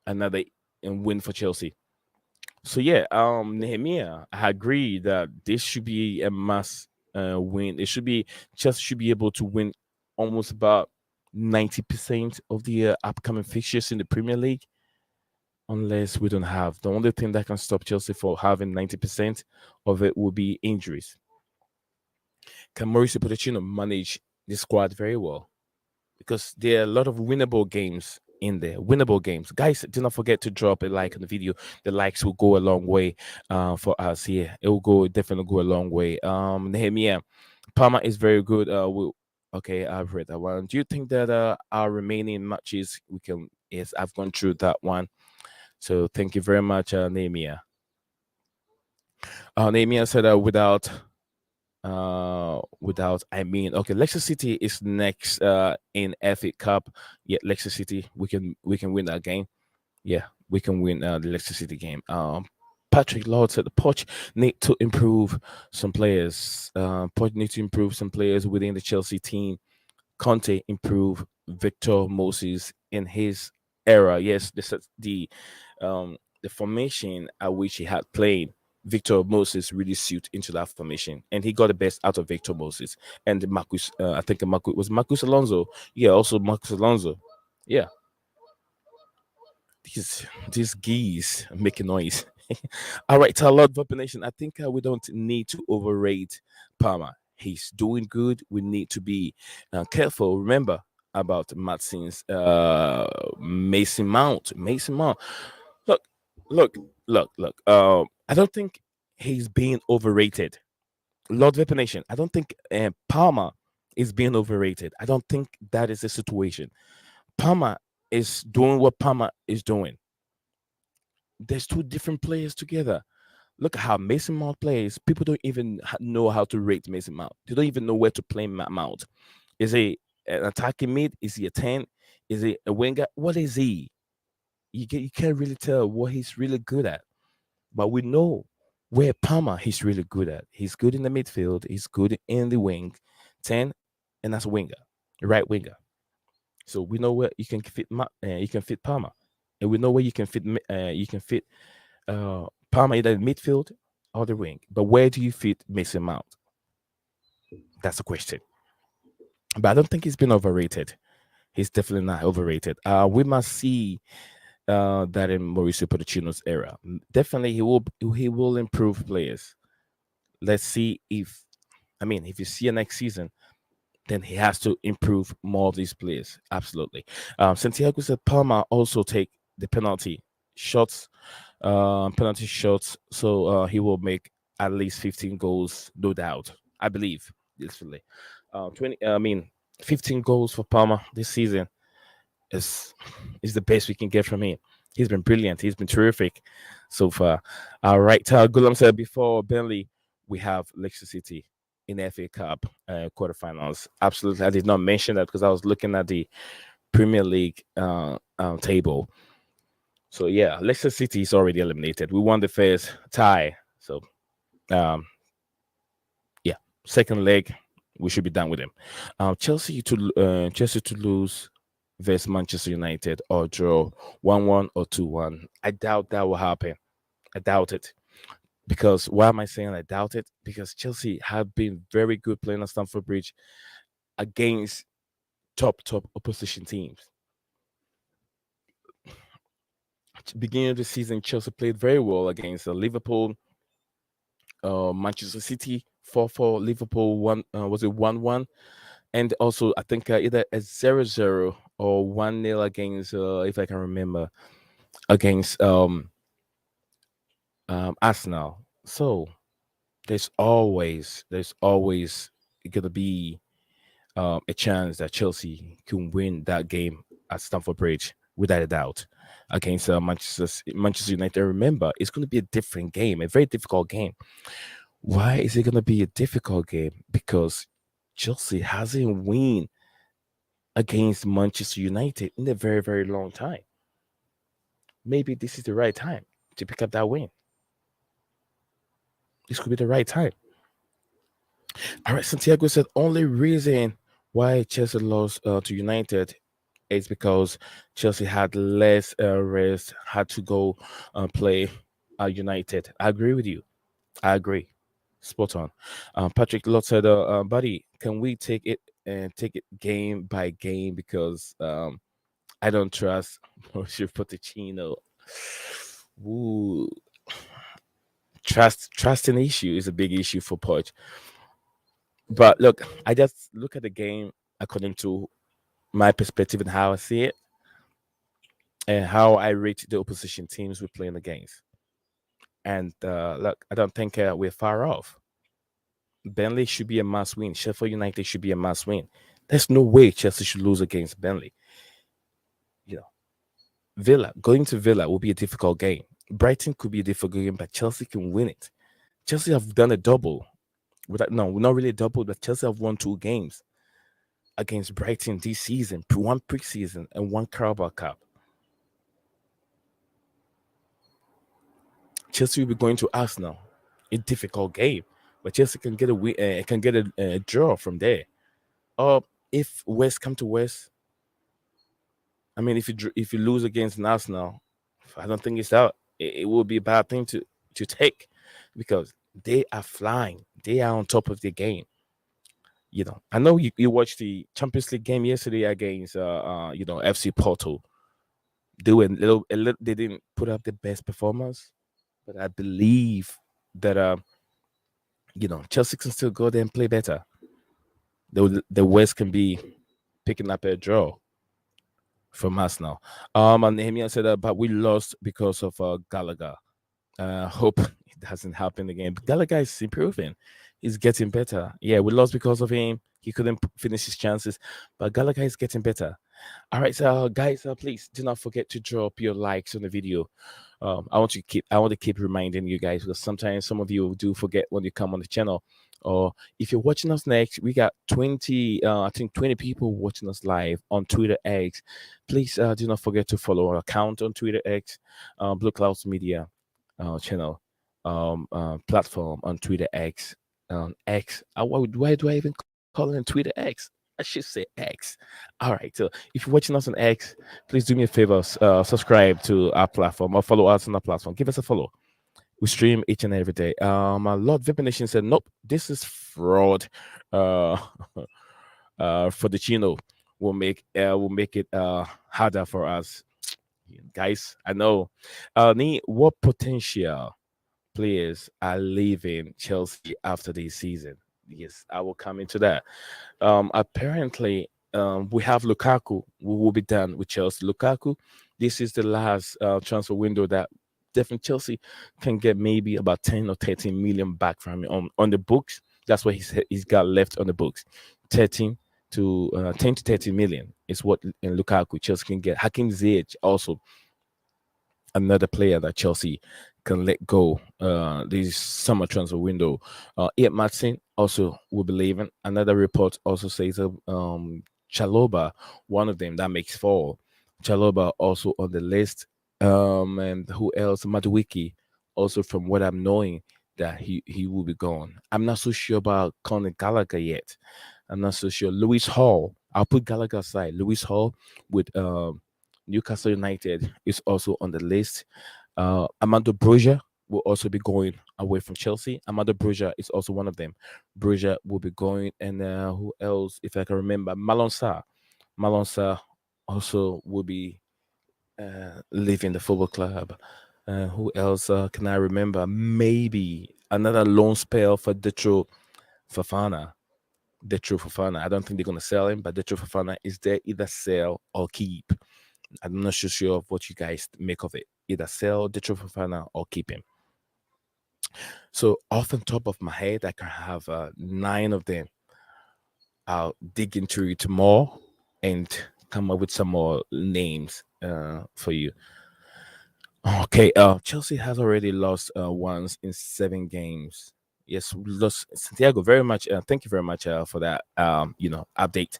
Another win for Chelsea. So yeah, Nehemiah, I agree that this should be a must win. It should be Chelsea should be able to win almost about 90% of the upcoming fixtures in the Premier League, unless we don't have. The only thing that can stop Chelsea for having 90% of it will be injuries. Can Mauricio Pochettino manage the squad very well? Because there are a lot of winnable games in there. Winnable games. Guys, do not forget to drop a like on the video. The likes will go a long way for us here. It will definitely go a long way. Nehemiah, Parma is very good. Okay, I've read that one. Do you think that our remaining matches we can? Yes, I've gone through that one. So thank you very much, Nehemiah. Nehemiah said without I mean, okay, Leicester City is next in FA Cup. Yeah, Leicester City, we can win that game. Yeah, we can win the Leicester City game. Patrick Lord said the Poch need to improve some players. Poch need to improve some players within the Chelsea team. Conte improve Victor Moses in his era. Yes, this is the formation at which he had played. Victor Moses really suit into that formation, and he got the best out of Victor Moses and Marcus. I think Marcus was Marcus Alonso. Yeah, also Marcus Alonso. Yeah, these geese are making noise. All right, to a lot of population, I think we don't need to overrate Palmer. He's doing good. We need to be careful. Remember about Maatsen's Mason Mount. Mason Mount. Look, look, look. I don't think he's being overrated. Lord Nation, I don't think Palmer is being overrated. I don't think that is the situation. Palmer is doing what Palmer is doing. There's two different players together. Look at how Mason Mount plays. People don't even know how to rate Mason Mount. They don't even know where to play Mount. Is he an attacking mid? Is he a 10? Is he a winger? What is he? You can't really tell what he's really good at. But where Palmer he's really good at. He's good in the midfield. He's good in the wing, 10, and that's a winger, right winger. So we know where you can fit you can fit Palmer, and we know where you can fit Palmer either in midfield or the wing. But where do you fit Mason Mount? That's the question. But I don't think he's been overrated. He's definitely not overrated. We must see that in Mauricio Pochettino's era. Definitely, he will improve players. Let's see if if you see a next season, then he has to improve more of these players. Absolutely. Santiago said Palma also take the shots, penalty shots, so he will make at least 15 goals, no doubt. I believe, literally. 20. 15 goals for Palma this season is the best we can get from him. He's been brilliant. He's been terrific so far. All right, Gulam said before Burnley, we have Leicester City in FA Cup quarterfinals. Absolutely, I did not mention that because I was looking at the Premier League table. So yeah, Leicester City is already eliminated. We won the first tie, so um, yeah, second leg we should be done with him. Chelsea to lose versus Manchester United or draw 1-1 or 2-1. I doubt that will happen. I doubt it. Because why am I saying I doubt it? Because Chelsea have been very good playing at Stamford Bridge against top opposition teams. Beginning of the season, Chelsea played very well against Liverpool, Manchester City 4-4, Liverpool one was it 1-1, and also I think either a 0-0 or 1-0 against if I can remember against Arsenal. So there's always gonna be a chance that Chelsea can win that game at Stamford Bridge without a doubt against Manchester United. Remember, it's going to be a different game, a very difficult game. Why is it going to be a difficult game? Because Chelsea hasn't won against Manchester United in a very, very long time. Maybe this is the right time to pick up that win. This could be the right time. All right, Santiago said only reason why Chelsea lost to United is because Chelsea had less rest, had to go play United. I agree with you. I agree. Spot on. Patrick Lott said, buddy, can we take it game by game because I don't trust Mauricio Pochettino. Ooh, trust an issue is a big issue for Poch. But look, I just look at the game according to my perspective and how I see it and how I rate the opposition teams we're playing against. And look, I don't think we're far off. Burnley should be a must win. Sheffield United should be a must win. There's no way Chelsea should lose against Burnley. You know, Villa going to Villa will be a difficult game. Brighton could be a difficult game, but Chelsea can win it. Chelsea have done a double. No, not really a double, but Chelsea have won 2 games against Brighton this season, one preseason and one Carabao Cup. Chelsea will be going to Arsenal, a difficult game, but Chelsea can get a win, can get a draw from there. Or if West come to West, if you lose against an Arsenal, I don't think it's out. It will be a bad thing to take because they are flying. They are on top of the game. I know you watched the Champions League game yesterday against FC Porto. They were they didn't put up the best performance, but I believe that Chelsea can still go there and play better. The West can be picking up a draw from us now. And Nehemiah said that, but we lost because of Gallagher. Hope it doesn't happen again. But Gallagher is improving. He's getting better. Yeah, we lost because of him. He couldn't finish his chances, but Gallagher is getting better. All right, so guys, please do not forget to drop your likes on the video. I want to keep reminding you guys because sometimes some of you do forget when you come on the channel. Or if you're watching us next, we got 20, I think 20 people watching us live on Twitter X. Please do not forget to follow our account on Twitter X, Blue Clouds Media channel. platform on Twitter X. X. Why do I even call it on Twitter X? I should say X. All right. So if you're watching us on X, please do me a favor. Subscribe to our platform or follow us on our platform. Give us a follow. We stream each and every day. Lord Vipin Nation said, nope, this is fraud. Uh, for the Chino will make it harder for us, guys. I know. Need what potential players are leaving Chelsea after this season? Yes, I will come into that. Apparently, we have Lukaku. We will be done with Chelsea. Lukaku, this is the last transfer window that definitely Chelsea can get maybe about 10 or 13 million back from him on the books. That's what he's got left on the books. 13 to 10 to 13 million is what in Lukaku Chelsea can get. Hakim Ziyech also another player that Chelsea can let go this summer transfer window. Ian Maatsen also will be leaving. Another report also says Chaloba, one of them that makes four. Chaloba also on the list. And who else? Maduwiki, also from what I'm knowing that he will be gone. I'm not so sure about Conor Gallagher yet. I'm not so sure. Lewis Hall. I'll put Gallagher aside. Lewis Hall with Newcastle United is also on the list. Amando Broja will also be going away from Chelsea. Amando Broja is also one of them. Broja will be going, and who else? If I can remember, Malonsa. Malonsa also will be leaving the football club. Who else can I remember? Maybe another loan spell for Detro Fafana. Detro Fafana. I don't think they're gonna sell him, but Detro Fafana is there either sell or keep. I'm not so sure of what you guys make of it. Either sell Detro Fafana or keep him. So off the top of my head, I can have nine of them. I'll dig into it more and come up with some more names for you. Okay, Chelsea has already lost once in 7 games. Yes, we lost Santiago very much. Thank you very much for that. Update.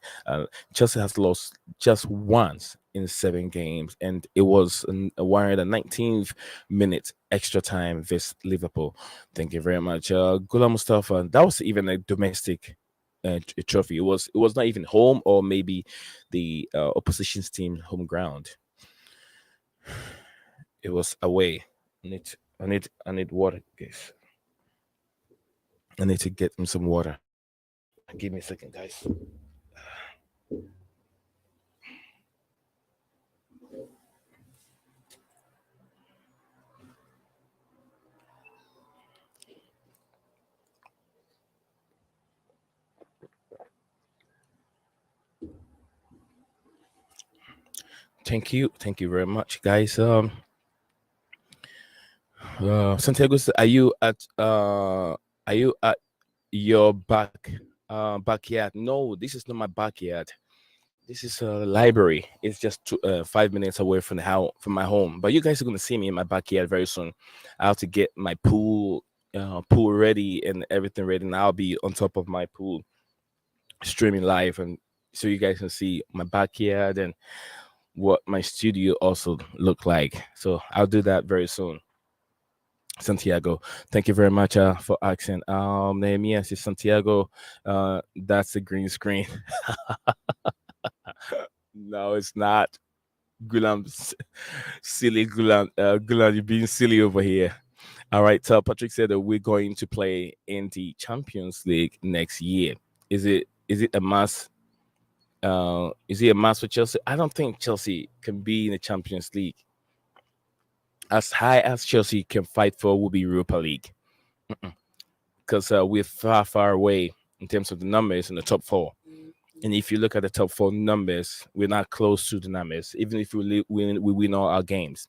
Chelsea has lost just once in 7 games, and it was in the 19th minute extra time versus Liverpool. Thank you very much, Gula Mustafa. That was even a domestic trophy. It was not even home or maybe the opposition's team home ground. It was away. I need water, guys. I need to get him some water. Give me a second, guys. Thank you very much, guys. Santiago, are you at your backyard? No, this is not my backyard. This is a library. It's just 5 minutes away from the house, from my home. But you guys are gonna see me in my backyard very soon. I have to get my pool ready and everything ready, and I'll be on top of my pool streaming live, and so you guys can see my backyard and what my studio also look like. So I'll do that very soon. Santiago, thank you very much for asking. Nehemiah says Santiago, that's a green screen. No, it's not. Gulam, silly Gulam, Gulam, you're being silly over here. All right, so Patrick said that we're going to play in the Champions League next year. Is it a must? Is it a must for Chelsea? I don't think Chelsea can be in the Champions League. As high as Chelsea can fight for will be Europa League, because we're far, far away in terms of the numbers in the top four. And if you look at the top four numbers, we're not close to the numbers, even if we win all our games.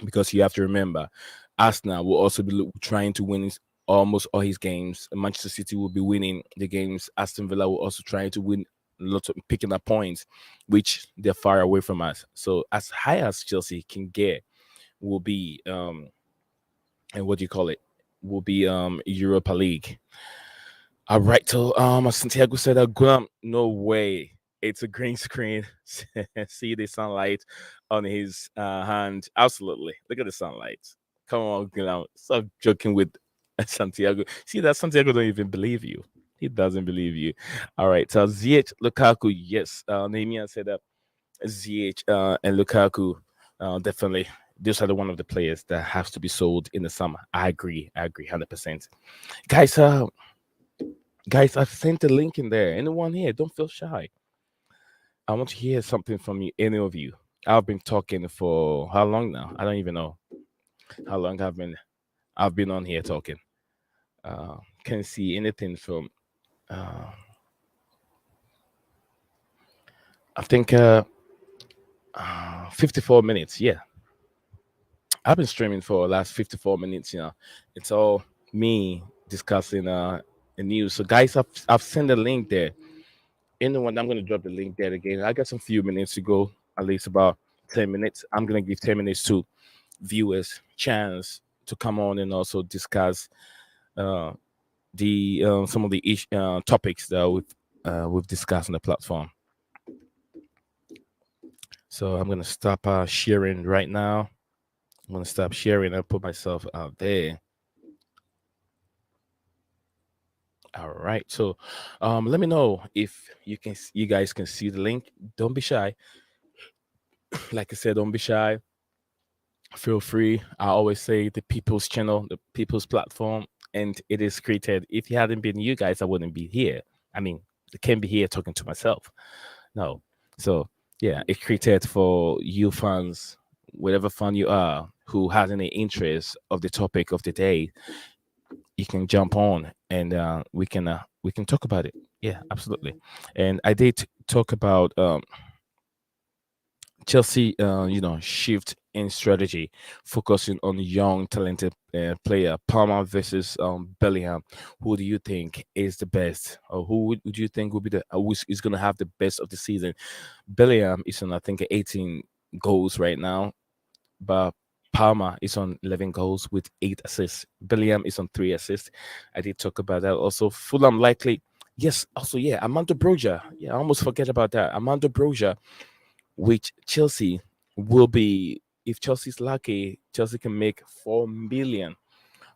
Because you have to remember, Arsenal will also be trying to win almost all his games. Manchester City will be winning the games. Aston Villa will also try to win lots of picking up points, which they're far away from us. So as high as Chelsea can get will be and what do you call it? Will be Europa League. All right, so Santiago said no way. It's a green screen. See the sunlight on his hand. Absolutely. Look at the sunlight. Come on, Gulam. Stop joking with Santiago. See that Santiago don't even believe you. He doesn't believe you. All right. So ZH Lukaku, yes. Nehemiah said that ZH and Lukaku, definitely. These are the one of the players that has to be sold in the summer. I agree. I agree, 100%. Guys, guys, I've sent a link in there. Anyone here? Don't feel shy. I want to hear something from you, any of you. I've been talking for how long now? I don't even know how long I've been on here talking. Can see anything from uh, I think 54 minutes. Yeah, I've been streaming for the last 54 minutes. It's all me discussing the news. So guys, I've sent a link there. Anyone, I'm gonna drop the link there again. I got some few minutes to go, at least about 10 minutes. I'm gonna give 10 minutes to viewers chance to come on and also discuss uh, the some of the topics that we've discussed on the platform. So I'm gonna stop sharing right now. I'm gonna stop sharing and put myself out there. All right. So let me know if you guys can see the link. Don't be shy. Like I said, don't be shy. Feel free. I always say the people's channel, the people's platform, and it is created. If it hadn't been you guys, I wouldn't be here. I mean, I can't be here talking to myself. No. So yeah, it's created for you fans, whatever fan you are, who has any interest of the topic of the day. You can jump on and we can talk about it. Yeah, absolutely. And I did talk about Chelsea, shift in strategy, focusing on young, talented player. Palmer versus Bellingham. Who do you think is the best, or who would you think would be the who is going to have the best of the season? Bellingham is on, I think, 18 goals right now, but Palmer is on 11 goals with 8 assists. Bellingham is on 3 assists. I did talk about that. Also, Fulham likely. Yes, also, yeah, Armando Broja. Yeah, I almost forget about that. Armando Broja, which Chelsea will be, if Chelsea's lucky, Chelsea can make 4 million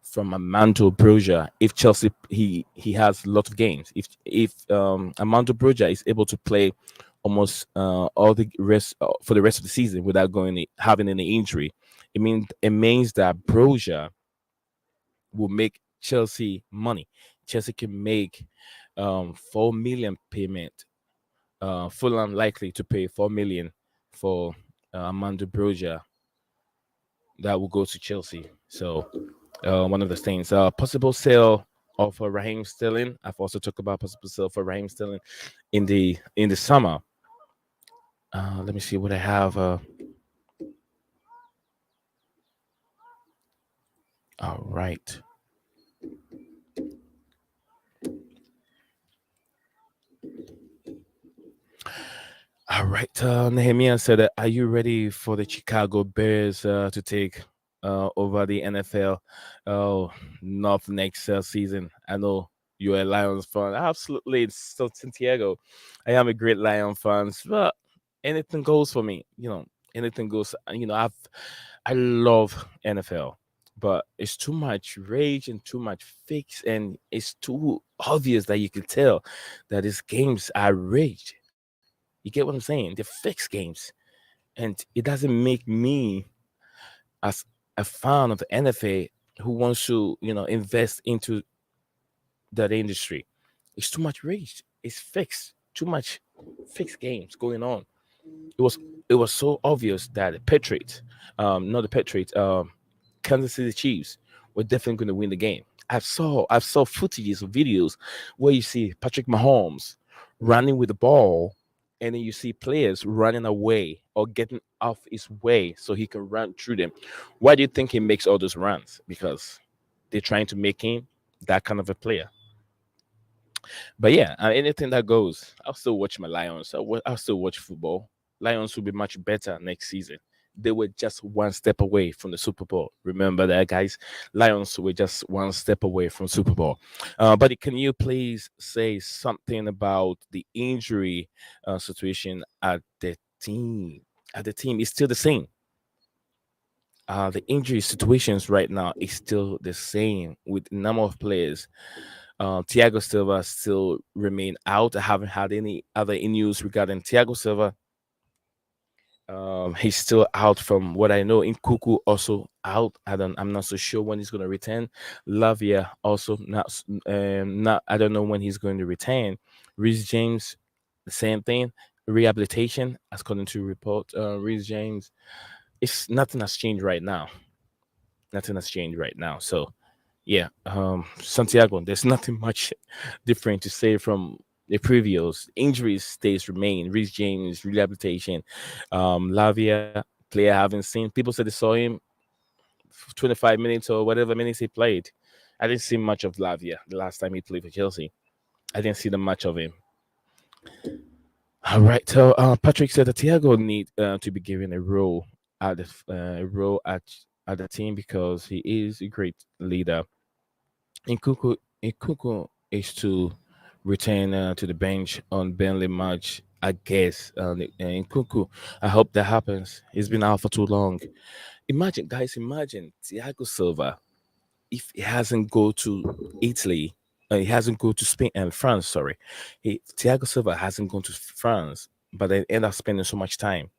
from Armando Broja if Chelsea he has a lot of games. If Armando Broja is able to play almost all the rest for the rest of the season without having any injury, it means that Broja will make Chelsea money. Chelsea can make 4 million payment. Fulham likely to pay 4 million for Armando Broja that will go to Chelsea. So one of the things, possible sale of Raheem Sterling. I've also talked about possible sale for Raheem Sterling in the summer. Let me see what I have. All right. All right. Nehemiah said, "Are you ready for the Chicago Bears to take over the NFL? Oh, not next season. I know you're a Lions fan. Absolutely. It's still Santiago. I am a great Lion fan, but anything goes for me. Anything goes. I love NFL, but it's too much rage and too much fix, and it's too obvious that you can tell that these games are rage. You get what I'm saying? They're fixed games. And it doesn't make me, as a fan of the NFL who wants to, invest into that industry. It's too much rage. It's fixed. Too much fixed games going on. It was it was so obvious that the Patriots, not the Patriots, Kansas City Chiefs were definitely going to win the game. I saw footages of videos where you see Patrick Mahomes running with the ball, and then you see players running away or getting off his way so he can run through them. Why do you think he makes all those runs? Because they're trying to make him that kind of a player. But yeah, anything that goes. I'll still watch my Lions. I'll still watch football. Lions will be much better next season. They were just one step away from the Super Bowl. Remember that, guys. Lions were just one step away from Super Bowl. But can you please say something about the injury situation at the team? At the team, it's still the same. The injury situations right now is still the same with the number of players. Thiago Silva still remain out. I haven't had any other news regarding Thiago Silva. He's still out from what I know. In Kuku also out. I'm not so sure when he's going to return. Lavia also not. I don't know when he's going to return. Reece James, the same thing. Rehabilitation, according to report. Reece James, it's nothing has changed right now. Nothing has changed right now. So yeah, Santiago, there's nothing much different to say from the previous. Injuries stays remain. Reece James rehabilitation. Lavia player I haven't seen. People said they saw him 25 minutes or whatever minutes he played. I didn't see much of Lavia the last time he played for Chelsea. I didn't see the much of him. All right, so Patrick said that Thiago need to be given a role at at the team because he is a great leader. Nkuku is to return to the bench on Burnley match. I guess Nkuku. I hope that happens. He's been out for too long. Imagine, guys. Imagine Thiago Silva if he hasn't go to Italy. He hasn't go to Spain and France. Sorry, Thiago Silva hasn't gone to France, but then end up spending so much time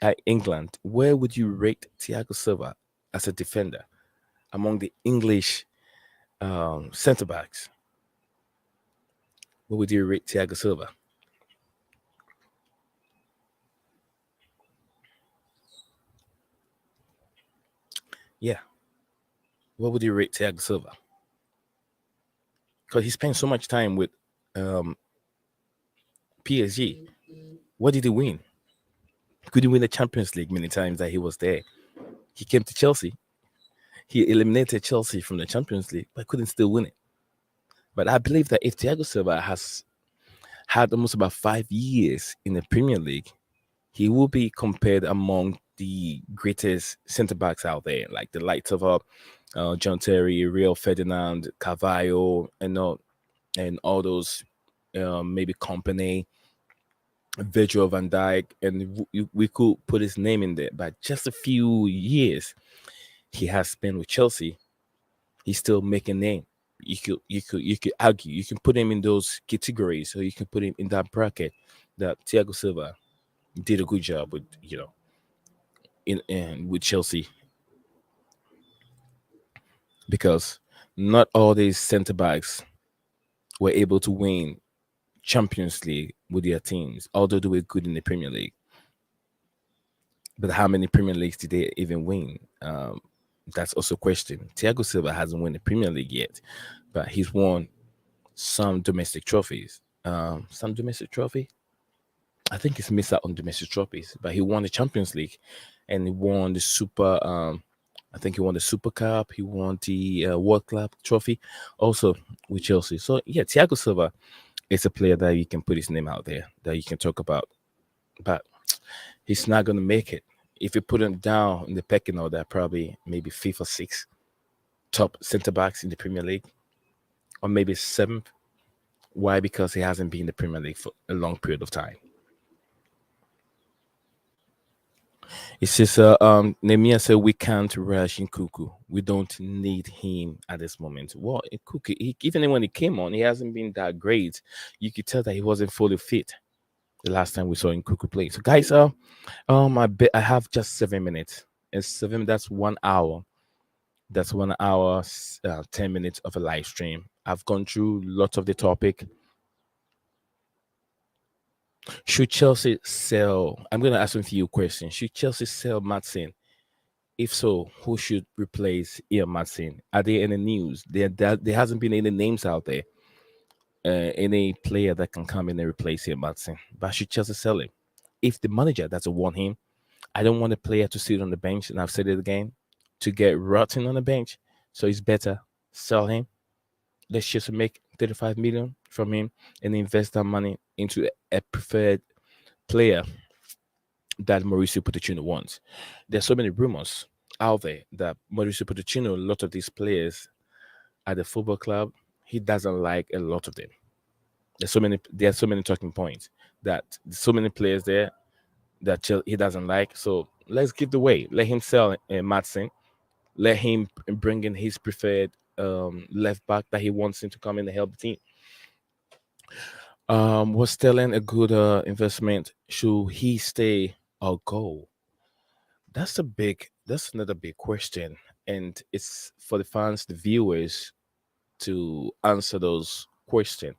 at England. Where would you rate Thiago Silva as a defender among the English centre backs? What would you rate Thiago Silva? Yeah, what would you rate Thiago Silva? Because he spent so much time with um, PSG. What did he win? Could he win the Champions League many times that he was there? He came to Chelsea. He eliminated Chelsea from the Champions League, but couldn't still win it. But I believe that if Thiago Silva has had almost about 5 years in the Premier League, he will be compared among the greatest centre backs out there, like the likes of John Terry, Rio Ferdinand, Carvalho, and all those maybe company, Virgil van Dijk, and we could put his name in there. But just a few years he has spent with Chelsea, he's still making name. You could argue you can put him in those categories, or you can put him in that bracket that Thiago Silva did a good job with, in with Chelsea, because not all these centre backs were able to win Champions League with their teams, although they were good in the Premier League. But how many Premier Leagues did they even win? That's also a question. Thiago Silva hasn't won the Premier League yet, but he's won some domestic trophies. Some domestic trophy. I think he's missed out on domestic trophies, but he won the Champions League, and he won the Super. I think he won the Super Cup. He won the World Club trophy, also with Chelsea. So yeah, Thiago Silva is a player that you can put his name out there that you can talk about, but he's not going to make it. If you put him down in the pecking order, probably maybe fifth or sixth top centre backs in the Premier League, or maybe seventh. Why? Because he hasn't been in the Premier League for a long period of time. It's just Nemia said we can't rush in Kuku. We don't need him at this moment. Well, in Kuku, even when he came on, he hasn't been that great. You could tell that he wasn't fully fit the last time we saw in Kuku play. So guys, I have just 7 minutes. It's seven. That's 1 hour. That's 1 hour, 10 minutes of a live stream. I've gone through lots of the topic. Should Chelsea sell? I'm going to ask a few questions. Should Chelsea sell Maatsen? If so, who should replace Ian Maatsen? Are there any news? There hasn't been any names out there. Any player that can come in and replace Ian Maatsen. But should Chelsea sell him? If the manager doesn't want him, I don't want a player to sit on the bench, and I've said it again, to get rotten on the bench. So it's better sell him. Let's just make 35 million from him and invest that money into a preferred player that Mauricio Pochettino wants. There's so many rumors out there that Mauricio Pochettino, a lot of these players at the football club, he doesn't like a lot of them. There's so many talking points that so many players there that he doesn't like. So let's give the way. Let him sell Maatsen. Let him bring in his preferred left back that he wants him to come in and help the team. Was Sterling a good investment? Should he stay or go? That's another big question, and it's for the fans, the viewers, to answer those questions.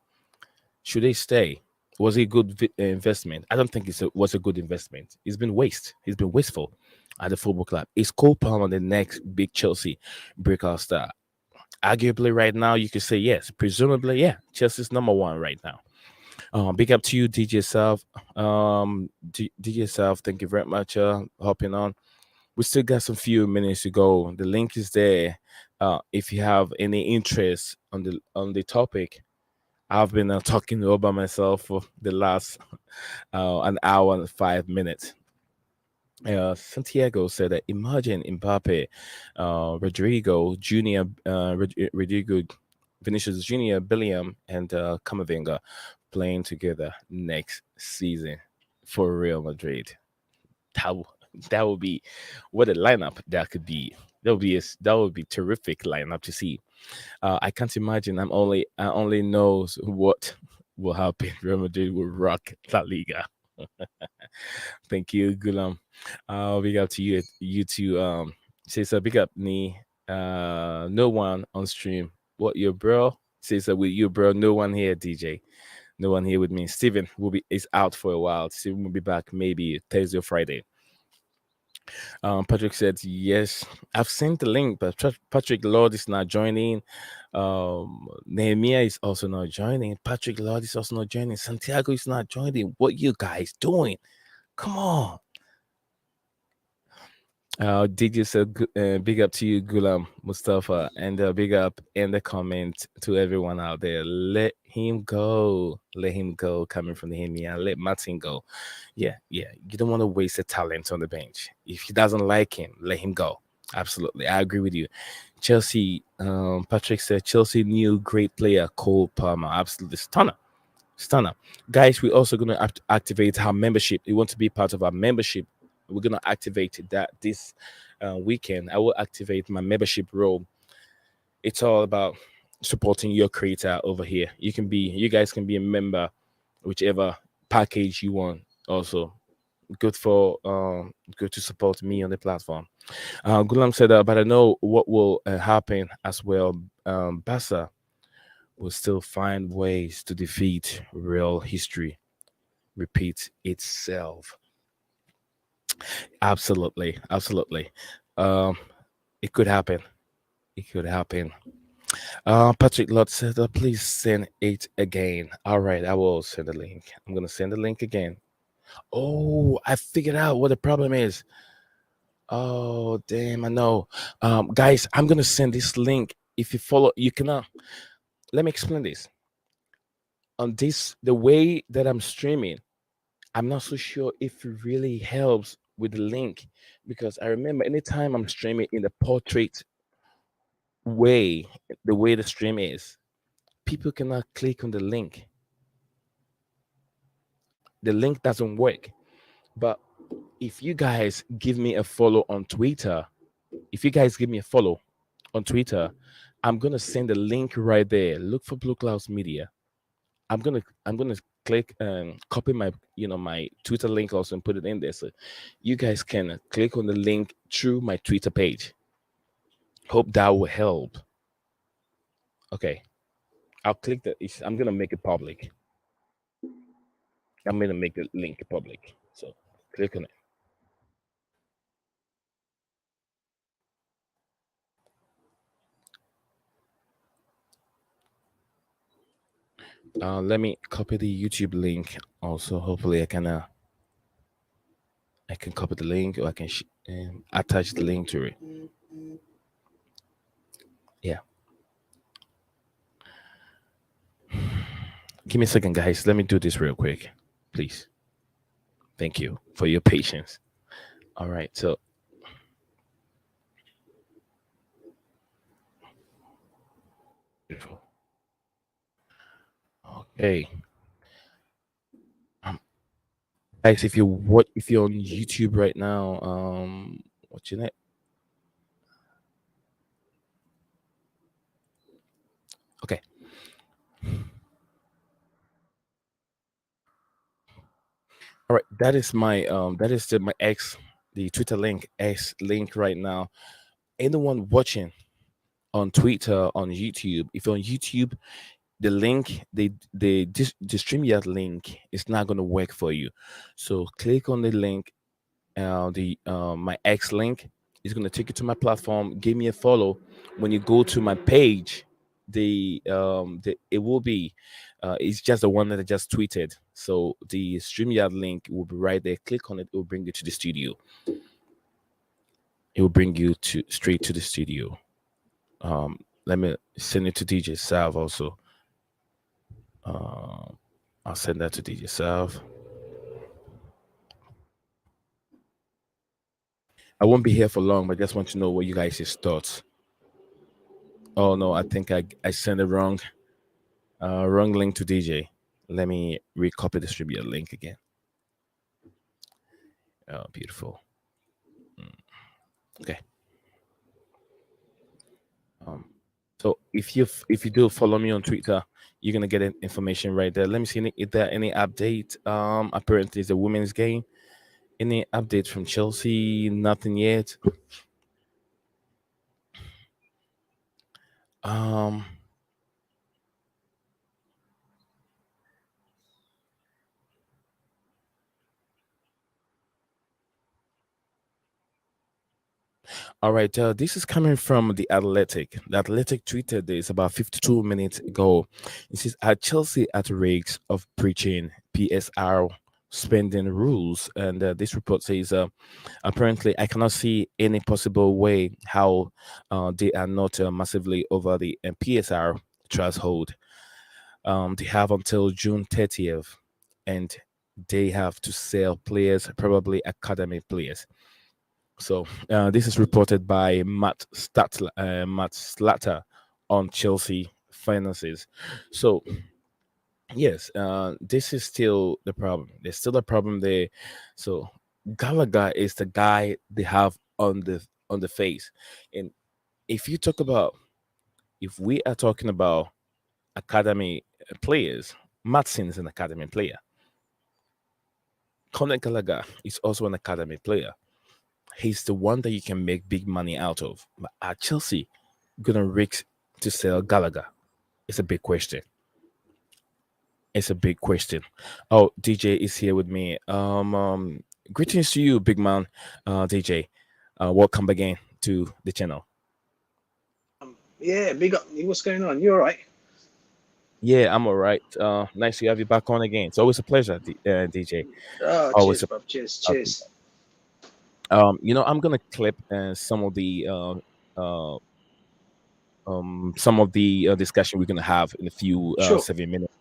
Should they stay? Was it a good investment? I don't think was a good investment. He's been waste. He's been wasteful at the football club. Is Cole Palmer the next big Chelsea breakout star? Arguably, right now, you could say yes. Presumably, yeah. Chelsea's number one right now. Big up to you, DJ Self. DJ Self, thank you very much. Hopping on. We still got some few minutes to go. The link is there. If you have any interest on the topic, I've been talking all by myself for the last an hour and 5 minutes. Santiago said that imagine Mbappe, Rodrigo Junior, Rodrigo Vinicius Junior, Billiam, and Camavinga playing together next season for Real Madrid. That w- that would be what a lineup that could be. That would be terrific lineup to see. I can't imagine. I only knows what will happen. Real Madrid will rock La Liga. Thank you, Gulam. Big up to you. You too. Says a big up me. No one on stream. What your bro? Says with you, bro. No one here, DJ. No one here with me. Steven will be is out for a while. Steven will be back maybe Thursday or Friday. Patrick said, yes, I've sent the link, but Patrick Lord is not joining. Nehemiah is also not joining. Patrick Lord is also not joining. Santiago is not joining. What you guys doing? Come on. Did you say big up to you, Gulam Mustafa, and big up in the comment to everyone out there. Let him go. Let him go. Coming from him, yeah. Let Martin go. Yeah, yeah. You don't want to waste a talent on the bench. If he doesn't like him, let him go. Absolutely, I agree with you. Chelsea. Patrick said Chelsea new great player Cole Palmer. Absolutely stunner. Stunner. Guys, we're also going to activate our membership. You want to be part of our membership? We're going to activate that this weekend. I will activate my membership role. It's all about supporting your creator over here. You guys can be a member, whichever package you want. Also, good to support me on the platform. Gulam said, but I know what will happen as well. Bassa will still find ways to defeat real history repeats itself. Absolutely, absolutely. Um, it could happen. It could happen. Patrick Lott said, please send it again. All right, I will send the link. I'm gonna send the link again. Oh, I figured out what the problem is. Oh, damn, I know. Guys, I'm gonna send this link. If you follow, you cannot. Let me explain this. On this, the way that I'm streaming, I'm not so sure if it really helps with the link because I remember anytime I'm streaming in the portrait way, the way the stream is, people cannot click on the link. The link doesn't work. But if you guys give me a follow on Twitter, if you guys give me a follow on Twitter, I'm gonna send the link right there. Look for Blueclouds Media. I'm gonna click and copy my my Twitter link also and put it in there so you guys can click on the link through my Twitter page. Hope that will help. Okay, I'll click the. I'm gonna make it public. I'm gonna make the link public. So click on it. Let me copy the YouTube link. Also, hopefully, I can copy the link or I can attach the link to it. Yeah. Give me a second, guys. Let me do this real quick, please. Thank you for your patience. All right. So, beautiful. Okay. Guys, if you're on YouTube right now, watching it. Okay. All right. That is my X, the Twitter link, X link right now. Anyone watching on Twitter, on YouTube, if you're on YouTube, the link, the StreamYard link is not gonna work for you. So click on the link, the my X link is going to take you to my platform. Give me a follow. When you go to my page, the it will be it's just the one that I just tweeted. So the StreamYard link will be right there. Click on it. It will bring you to the studio. It will bring you to straight to the studio. Let me send it to DJ Salve also. I'll send that to DJ Salve. I won't be here for long, but I just want to know what you guys' thoughts. Oh no, I think I sent it wrong. Wrong link to DJ. Let me recopy distribute link again. Oh, beautiful. Okay. Um, so if you do follow me on Twitter, you're gonna get information right there. Let me see if there are any update. Apparently it's a women's game. Any update from Chelsea? Nothing yet. Um, All right, this is coming from the Athletic. The Athletic tweeted this about 52 minutes ago. It says, "Are Chelsea at risk of breaching PSR spending rules?" And this report says, apparently, I cannot see any possible way how they are not massively over the PSR threshold. They have until June 30th, and they have to sell players, probably academy players. So this is reported by Matt Slatter on Chelsea finances. So yes, this is still the problem. There's still a problem there. So Gallagher is the guy they have on the face, and if you talk about if we are talking about academy players, Maatsen is an academy player. Conor Gallagher is also an academy player. He's the one that you can make big money out of. But are Chelsea gonna risk to sell Gallagher? It's a big question. It's a big question. Oh, DJ is here with me. Greetings to you, big man, DJ. Welcome again to the channel. Yeah, big up. What's going on? You all right? Yeah, I'm all right. Nice to have you back on again. It's always a pleasure, DJ. Oh, Always cheers, a bro. Cheers, uh, cheers. I'm gonna clip uh, some of the discussion we're gonna have in a few Sure. 7 minutes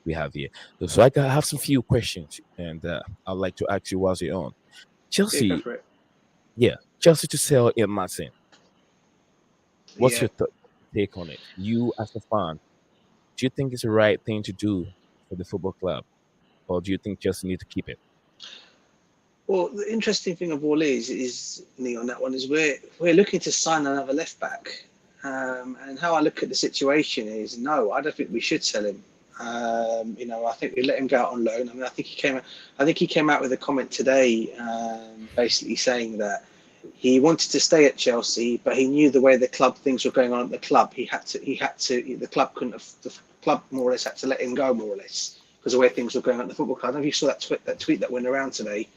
we have here. So I have some few questions, and I'd like to ask you whilst you're on. Yeah, go Chelsea, for it. yeah, Chelsea to sell in Maatsen. What's Yeah. your take on it? You as a fan, do you think it's the right thing to do for the football club, or do you think Chelsea need to keep it? Well, the interesting thing of all is me on that one is we're looking to sign another left back, and how I look at the situation is no, I don't think we should sell him. I think we let him go out on loan. I mean, I think he came out with a comment today, basically saying that he wanted to stay at Chelsea, but he knew the way the club things were going on at the club. The club couldn't have, the club more or less had to let him go more or less because the way things were going on at the football club. I don't know if you saw that tweet that went around today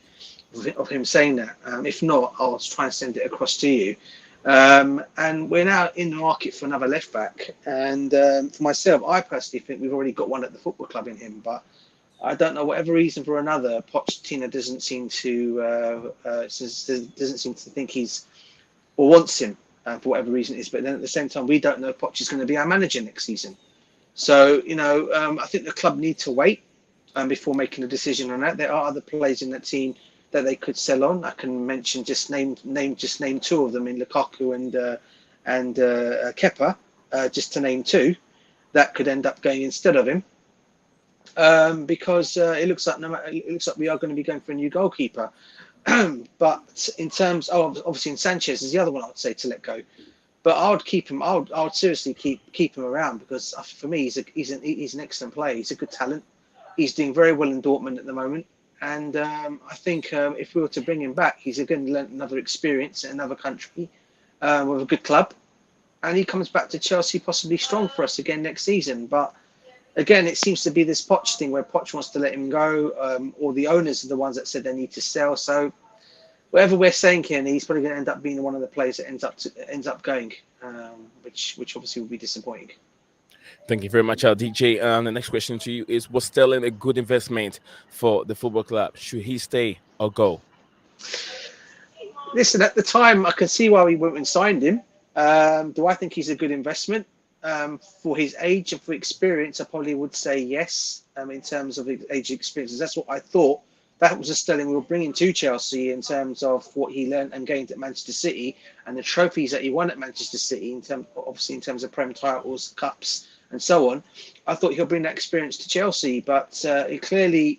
of him saying that. If not, I'll try and send it across to you. And we're now in the market for another left back. And for myself, I personally think we've already got one at the football club in him, but I don't know, whatever reason for another, Pochettino doesn't seem to think he's or wants him for whatever reason it is. But then at the same time, we don't know if Poch is going to be our manager next season. So I think the club need to wait before making a decision on that. There are other players in that team that they could sell on. I can mention just name two of them in Lukaku and Kepa, just to name two that could end up going instead of him. because it looks like it looks like we are going to be going for a new goalkeeper. But in terms, obviously, in Sanchez is the other one I would say to let go. But I would keep him. I would seriously keep him around because for me, he's an excellent player. He's a good talent. He's doing very well in Dortmund at the moment. And I think if we were to bring him back, he's going to learn another experience in another country with a good club. And he comes back to Chelsea possibly strong for us again next season. But again, it seems to be this Poch thing where Poch wants to let him go, or the owners are the ones that said they need to sell. So whatever we're saying here, he's probably going to end up being one of the players that ends up going, which obviously will be disappointing. Thank you very much, DJ. The next question to you is: was Sterling a good investment for the football club? Should he stay or go? Listen, at the time, I can see why we went and signed him. Do I think he's a good investment? For his age and for experience, I probably would say yes. In terms of age experiences, that's what I thought. That was a Sterling we were bringing to Chelsea in terms of what he learned and gained at Manchester City and the trophies that he won at Manchester City. Obviously, in terms of Prem titles, cups, and so on. I thought he'll bring that experience to Chelsea, but he clearly,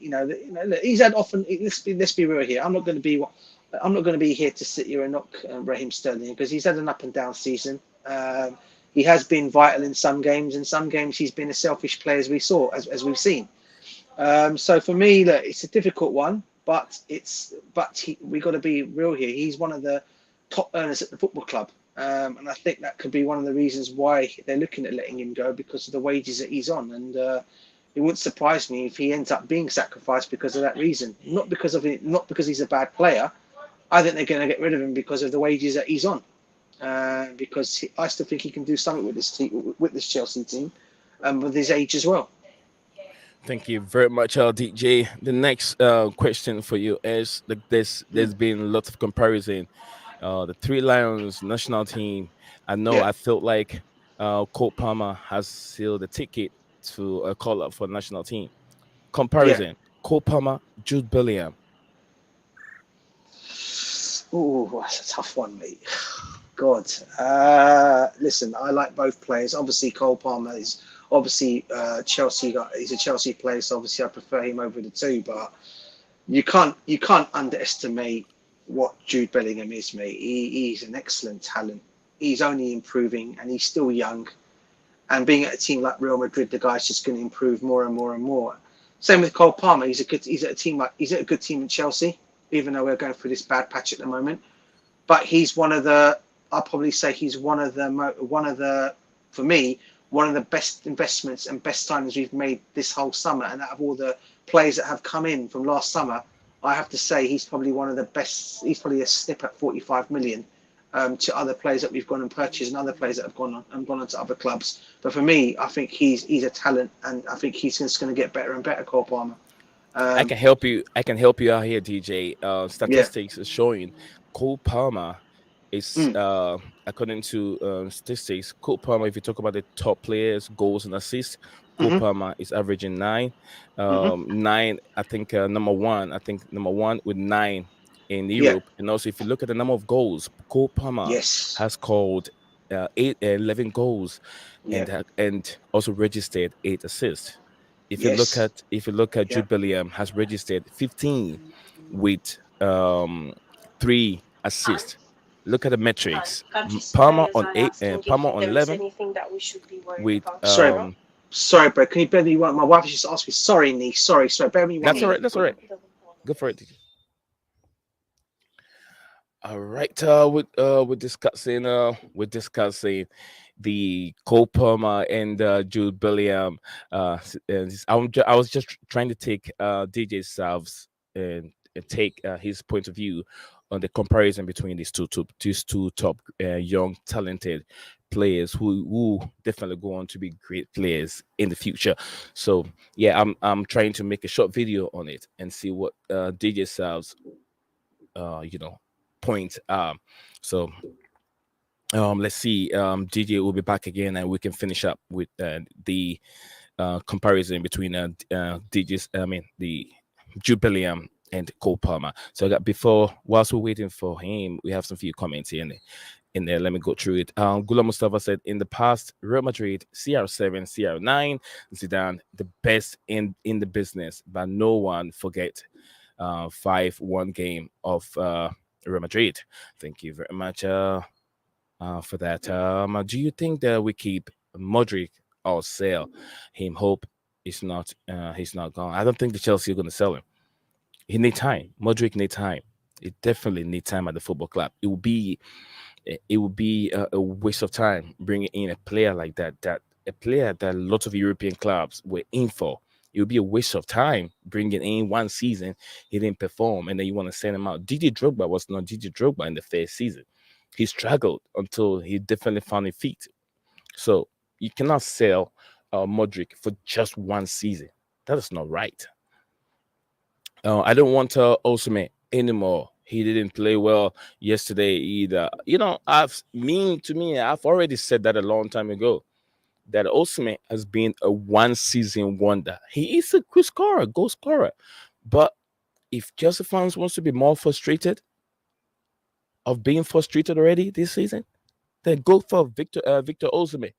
he's had often. Let's be real here. I'm not going to be here to sit here and knock Raheem Sterling because he's had an up and down season. He has been vital in some games. In some games, he's been a selfish player, as we've seen. So for me, look, it's a difficult one, but we got to be real here. He's one of the top earners at the football club, and I think that could be one of the reasons why they're looking at letting him go because of the wages that he's on. And it wouldn't surprise me if he ends up being sacrificed because of that reason. Not because he's a bad player. I think they're going to get rid of him because of the wages that he's on. Because I still think he can do something with this team, with this Chelsea team, and with his age as well. Thank you very much, DJ. The next question for you is like this: there's been lots of comparison. The Three Lions national team. I know. Yeah. I felt like Cole Palmer has sealed the ticket to a call up for national team. Yeah. Comparison: Cole Palmer, Jude Bellingham. Oh, that's a tough one, mate. God. Listen, I like both players. Obviously, Cole Palmer is obviously Chelsea. He's a Chelsea player, so obviously I prefer him over the two. But you can't underestimate what Jude Bellingham is, mate. He's an excellent talent. He's only improving, and he's still young. And being at a team like Real Madrid, the guy's just going to improve more and more and more. Same with Cole Palmer. He's at a good team in Chelsea, even though we're going through this bad patch at the moment. But he's one of the. I'll probably say he's one of the for me one of the best investments and best signings we've made this whole summer. And out of all the players that have come in from last summer, I have to say he's probably one of the best. He's probably a snip at 45 million to other players that we've gone and purchased and other players that have gone on to other clubs. But for me, I think he's a talent, and I think he's just going to get better and better. Cole Palmer. I can help you. I can help you out here, DJ. Yeah. Statistics is showing Cole Palmer is Mm, according to statistics. Cole Palmer, if you talk about the top players, goals and assists, Cole mm-hmm, Palmer is averaging nine. mm-hmm. Nine, I think number one. I think number one with nine in Yeah. Europe. And also, if you look at the number of goals, Cole Palmer Yes. has scored 11 goals, Yeah. and also registered 8 assists. Yes. If you look at Yeah. Jude Bellingham has registered 15 with 3 assists. Look at the metrics. Palmer on 8 and Palmer on 11 with Sorry. Sorry, bro. Can you bear me one? My wife just asked me. Sorry, Nee. Sorry. Bear me one that's all right. minute. That's all right. Go for it. DJ. All right. We're discussing the Cole Palmer and Jude Bellingham. I was just trying to take DJ Salves and take his point of view on the comparison between these two top young talented players who definitely go on to be great players in the future. So yeah, I'm trying to make a short video on it and see what DJ Salves you know point. So let's see. DJ will be back again, and we can finish up with the comparison between DJ's. I mean, the Jude Bellingham and Cole Palmer. So whilst we're waiting for him, we have some few comments here. in there. Let me go through it. Gula Mustafa said in the past, Real Madrid, CR7, CR9, Zidane, the best in the business, but no one forget 5-1 game of Real Madrid. Thank you very much for that. Do you think that we keep Modric or sell him? Hope he's not gone. I don't think the Chelsea are going to sell him. He need time. Modric need time. It definitely need time at the football club. It would be a waste of time bringing in a player like that. That a player that lots of European clubs were in for. It would be a waste of time bringing in one season. He didn't perform, and then you want to send him out. Didier Drogba was not Didier Drogba in the first season. He struggled until he definitely found his feet. So you cannot sell Modric for just one season. That is not right. I don't want Osime anymore. He didn't play well yesterday either. You know, I've already said that a long time ago. That Osime has been a one season wonder. He is a good scorer, goal scorer. But if Chelsea fans wants to be more frustrated of being frustrated already this season, then go for Victor Osime.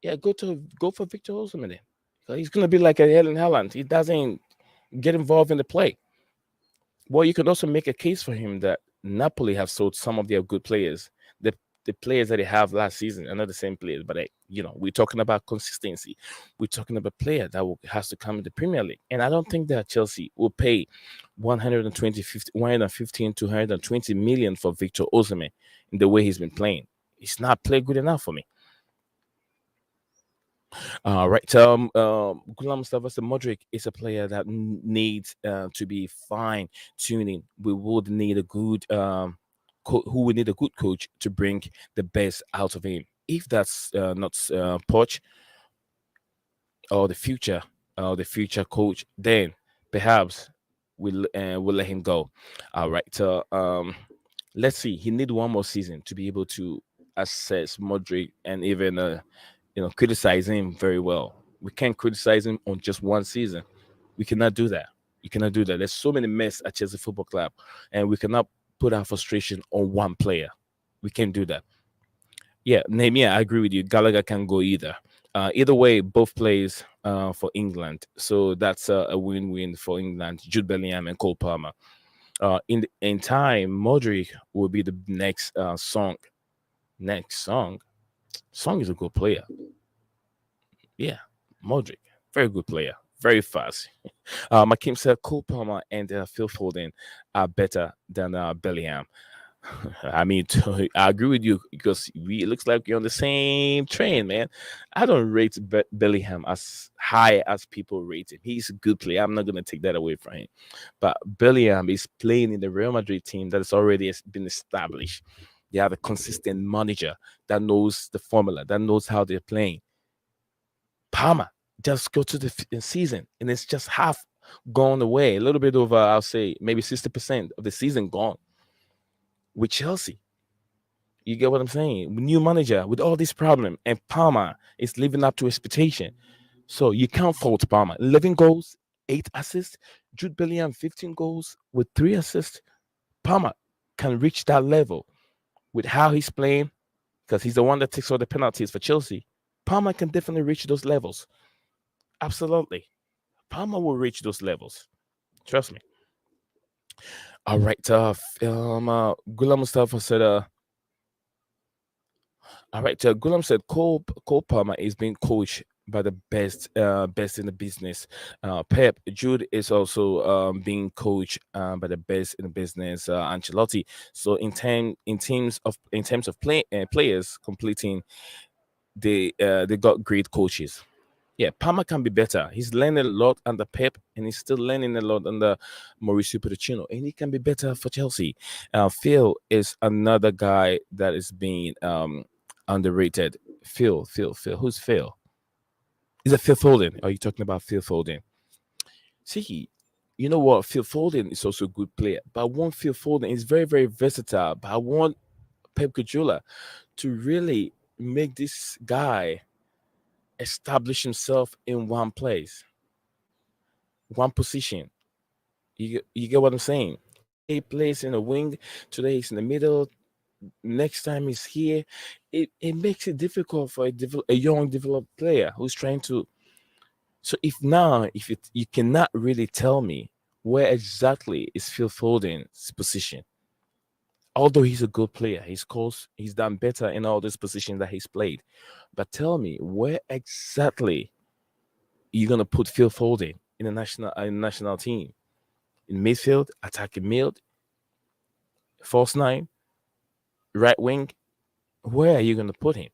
Yeah, go for Victor Osime then. So he's gonna be like a Helen Haaland. He doesn't get involved in the play. Well, you can also make a case for him that Napoli have sold some of their good players. The players that they have last season are not the same players, but we're talking about consistency. We're talking about a player that has to come in the Premier League, and I don't think that Chelsea will pay 115 to 120 million for Victor Osimhen in the way he's been playing. He's not played good enough for me. Right. Gulam Mustafa said Modric is a player that needs to be fine tuning. We would need a good who would need a good coach to bring the best out of him. If that's not Poch or the future coach, then perhaps we'll let him go. All right. So let's see. He need one more season to be able to assess Modric and even criticize him very well. We can't criticize him on just one season. We cannot do that. You cannot do that. There's so many mess at Chelsea Football Club, and we cannot put our frustration on one player. We can't do that. Yeah, Nehemiah, I agree with you. Gallagher can go either. Either way, both plays for England, so that's a win-win for England. Jude Bellingham and Cole Palmer. In time, Modric will be the next song. Next song. Song is a good player. Yeah, Modric, very good player, very fast. Makim said Cole Palmer and Phil Foden are better than Bellingham. I mean, I agree with you because it looks like you're on the same train, man. I don't rate Bellingham as high as people rate him. He's a good player. I'm not going to take that away from him. But Bellingham is playing in the Real Madrid team that has already been established. They have a consistent manager that knows the formula, that knows how they're playing. Palmer just go to the season and it's just half gone away. A little bit over, I'll say, maybe 60% of the season gone with Chelsea. You get what I'm saying? New manager with all this problem, and Palmer is living up to expectation. So you can't fault Palmer. 11 goals, 8 assists. Jude Bellingham, 15 goals with 3 assists. Palmer can reach that level with how he's playing because he's the one that takes all the penalties for Chelsea. Palmer can definitely reach those levels. Absolutely. Palmer will reach those levels. Trust me. All right. Gula Mustafa said, all right. Gulam said, Cole Palmer is being coached by the best in the business. Pep Jude is also being coached by the best in the business. Ancelotti. So in terms of players completing, they got great coaches. Yeah, Palmer can be better. He's learning a lot under Pep, and he's still learning a lot under Mauricio Pochettino, and he can be better for Chelsea. Phil is another guy that is being underrated. Phil. Who's Phil? Is it Phil Foden? Are you talking about Phil Foden? See, you know what? Phil Foden is also a good player, but I want Phil Foden is very, very versatile. But I want Pep Guardiola to really make this guy establish himself in one place, one position. You get what I'm saying? Today he plays in the wing. Today he's in the middle. next time he's here, it makes it difficult for a young developed player who's trying to. So if you cannot really tell me where exactly is Phil Foden's position, although he's a good player, he's done better in all these positions that he's played. But tell me where exactly you're gonna put Phil Foden in the national team, in midfield, attacking mid, false nine, right wing. Where are you gonna put him?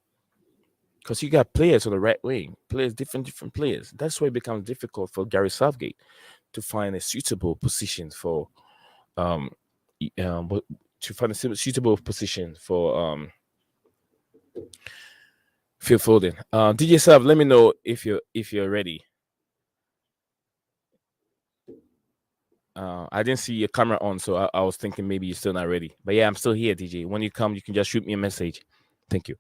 Because you got players on the right wing, players different players. That's why it becomes difficult for Gary Southgate to find a suitable position for um what to find a suitable position for Phil Foden. DJ Sav, let me know if you're ready. I didn't see your camera on, so I was thinking maybe you're still not ready. But yeah, I'm still here, DJ. When you come, you can just shoot me a message. Thank you.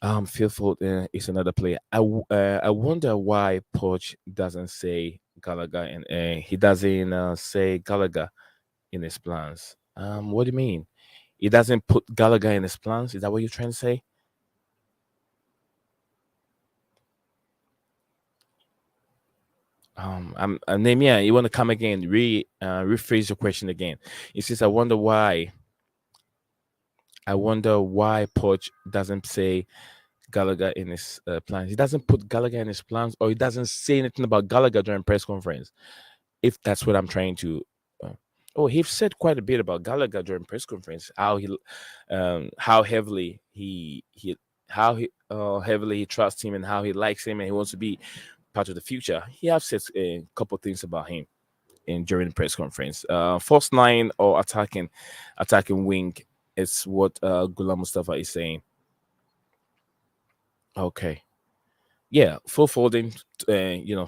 Phil Foden is another player. I wonder why Poch doesn't say Gallagher and he doesn't say Gallagher in his plans. What do you mean? He doesn't put Gallagher in his plans? Is that what you're trying to say? Nemia, you want to come again? Rephrase your question again. It says, I wonder why Poch doesn't say Gallagher in his plans. He doesn't put Gallagher in his plans, or he doesn't say anything about Gallagher during press conference. If that's what I'm trying to. Oh, he said quite a bit about Gallagher during press conference. How heavily heavily he trusts him, and how he likes him, and he wants to be part of the future. He has said a couple of things about him in during the press conference. False nine or attacking wing is what Gula Mustafa is saying. Okay. Yeah, full folding,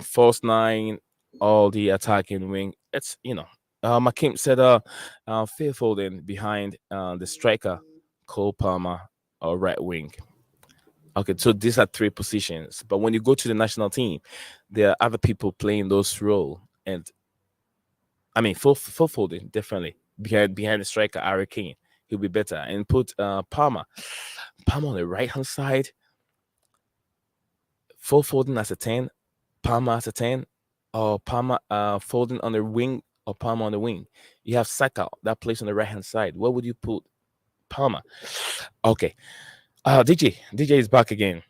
false nine, all the attacking wing. It's Makim said, fair folding behind the striker, Cole Palmer, or right wing. Okay, so these are three positions. But when you go to the national team, there are other people playing those role, and I mean full folding definitely behind the striker, Harry Kane. He'll be better, and put Palmer on the right hand side, full folding as a 10, Palmer as a 10, or Palmer folding on the wing, or Palmer on the wing. You have Saka that plays on the right hand side. Where would you put Palmer? Okay. DJ is back again.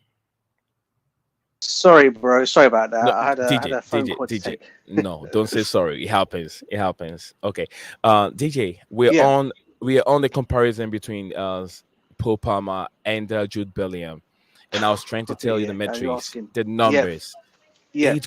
Sorry, bro. Sorry about that. No, I had DJ, a phone DJ, call to DJ. take. No, don't say sorry. It happens. It happens. Okay. DJ, Yeah. we are on the comparison between Paul Palmer and Jude Bellingham. And I was trying to tell you the Yeah. You're metrics, asking. the Yeah. numbers. Yeah.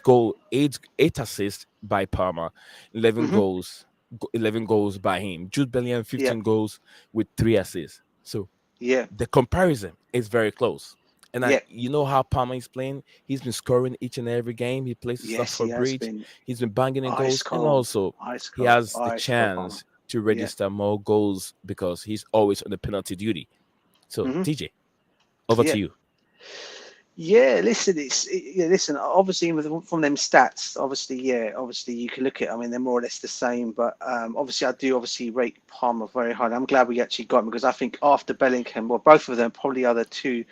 Eight assists by Palmer, 11 Hmm. goals, 11 goals by him. Jude Bellingham, Yeah. 15 goals with 3 assists. So Yeah. the comparison is very close. And Yeah. you know how Palmer is playing. He's been scoring each and every game. He plays at Yes, he Stamford has Bridge. been He's been banging in ice goals, and cold, also ice he cold, has the ice cold Palmer. chance to Yeah. register more goals because he's always on the penalty duty. So Hmm. DJ, over Yeah. to you. Yeah, listen, yeah, listen. Obviously, from them stats, obviously, yeah, obviously you can look at. I mean, they're more or less the same, but obviously, I do obviously rate Palmer very high. I'm glad we actually got him because I think after Bellingham, well, both of them probably are the two,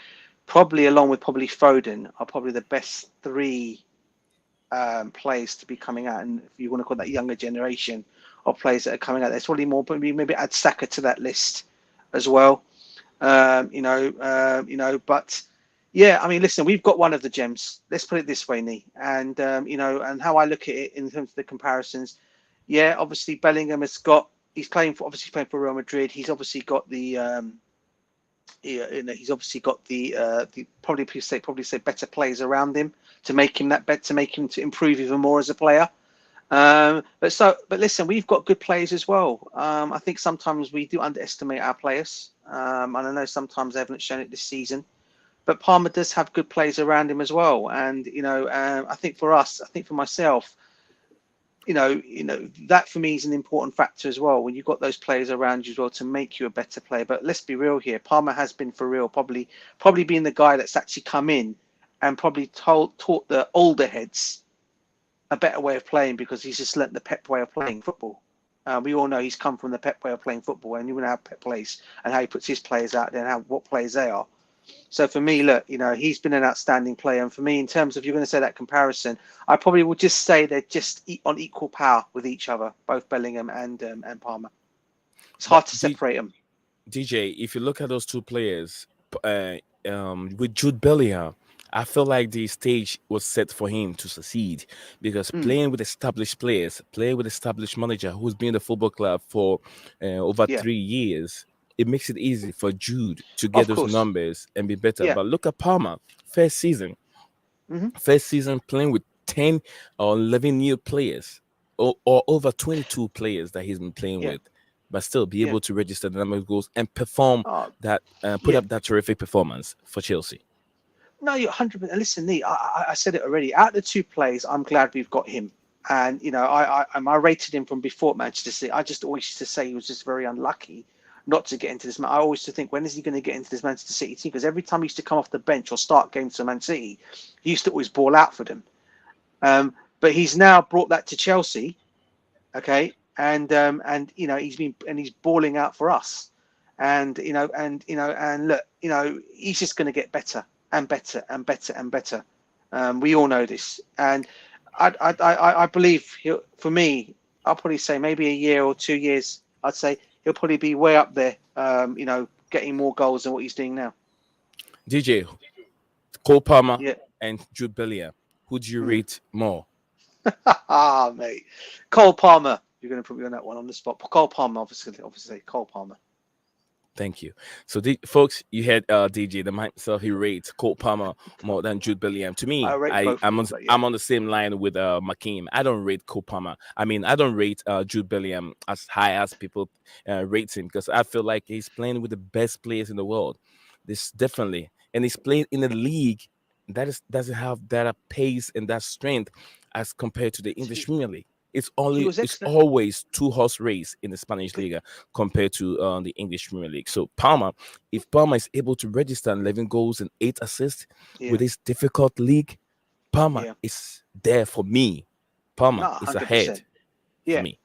probably along with probably Foden, are probably the best three players to be coming out. And if you want to call that younger generation of players that are coming out, there's probably more. But maybe add Saka to that list as well. But yeah, I mean, listen, we've got one of the gems. Let's put it this way, Nee, and and how I look at it in terms of the comparisons. Yeah, obviously Bellingham has got. He's playing for Real Madrid. He's obviously got the. He's obviously got the probably say better players around him to make him that better, to make him to improve even more as a player. But listen, we've got good players as well. I think sometimes we do underestimate our players, and I know sometimes they haven't shown it this season. But Palmer does have good players around him as well, and I think for us, I think for myself, that for me is an important factor as well. When you've got those players around you as well to make you a better player. But let's be real here, Palmer has been for real, probably being the guy that's actually come in and probably taught the older heads a better way of playing because he's just learnt the Pep way of playing football. We all know he's come from the Pep way of playing football, and you know how Pep plays and how he puts his players out there and what players they are. So for me, look, he's been an outstanding player. And for me, in terms of you're going to say that comparison, I probably would just say they're just on equal power with each other, both Bellingham and Palmer. It's But hard to separate them. DJ, if you look at those two players, with Jude Bellingham, I feel like the stage was set for him to succeed because Mm, playing with established players, playing with established manager who's been in the football club for over yeah, 3 years, it makes it easy for Jude to get of those course. numbers and be better. Yeah. But look at Palmer, first season, Hmm. first season playing with 10 or 11 new players or over 22 players that he's been playing Yeah. with, but still be Yeah. able to register the number of goals and perform Oh, that, put yeah. up that terrific performance for Chelsea. No, you're 100%. Listen, Lee, I said it already. Out of the two plays, I'm glad we've got him. And I rated him from before Manchester City. I just always used to say he was just very unlucky not to get into this. I always used to think, when is he going to get into this Manchester City team? Because every time he used to come off the bench or start games for Man City, he used to always ball out for them. But he's now brought that to Chelsea, okay, and he's balling out for us, and look, he's just going to get better and better and better and better. We all know this, and I believe for me, I'll probably say maybe a year or 2 years. I'd say he'll probably be way up there. Getting more goals than what he's doing now. DJ, Cole Palmer Yeah. and Jude Bellingham, who do you Mm. rate more? Mate. Cole Palmer. You're going to put me on that one on the spot. Cole Palmer, obviously. Cole Palmer. Thank you. So, folks, you had DJ the man himself. He rates Cole Palmer more than Jude Bellingham. To I me, rate both of I'm them, on, but yeah. I'm on the same line with Makeem. I don't rate Cole Palmer. I mean, I don't rate Jude Bellingham as high as people rate him because I feel like he's playing with the best players in the world. This definitely, and he's playing in a league that doesn't have that pace and that strength as compared to the English Premier League. He was It's excellent. always two horse race in the Spanish But Liga compared to the English Premier League. So Palmer, if Palmer is able to register 11 goals and 8 assists with yeah, this difficult league, Palmer yeah. is there for me. Palmer No, is ahead 100%. for Yeah. me.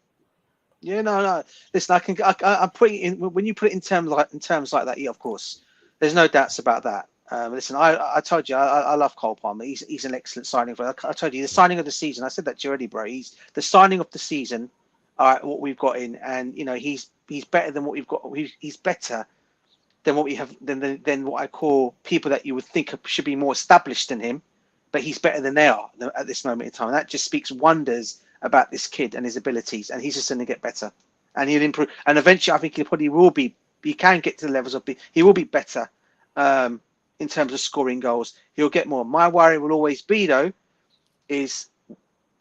Yeah, no, no. Listen, I'm putting in when you put it in terms like that. Yeah, of course, there's no doubts about that. Listen, I told you I love Cole Palmer. He's an excellent signing for. I told you the signing of the season. I said that to you already, bro. He's the signing of the season. All right, what we've got in, and he's better than what we've got. He's better than what we have than what I call people that you would think should be more established than him, but he's better than they are at this moment in time. And that just speaks wonders about this kid and his abilities, and he's just going to get better, and he'll improve. And eventually, I think he probably will be. He can get to the levels of. He will be better in terms of scoring goals. He'll get more. My worry will always be though is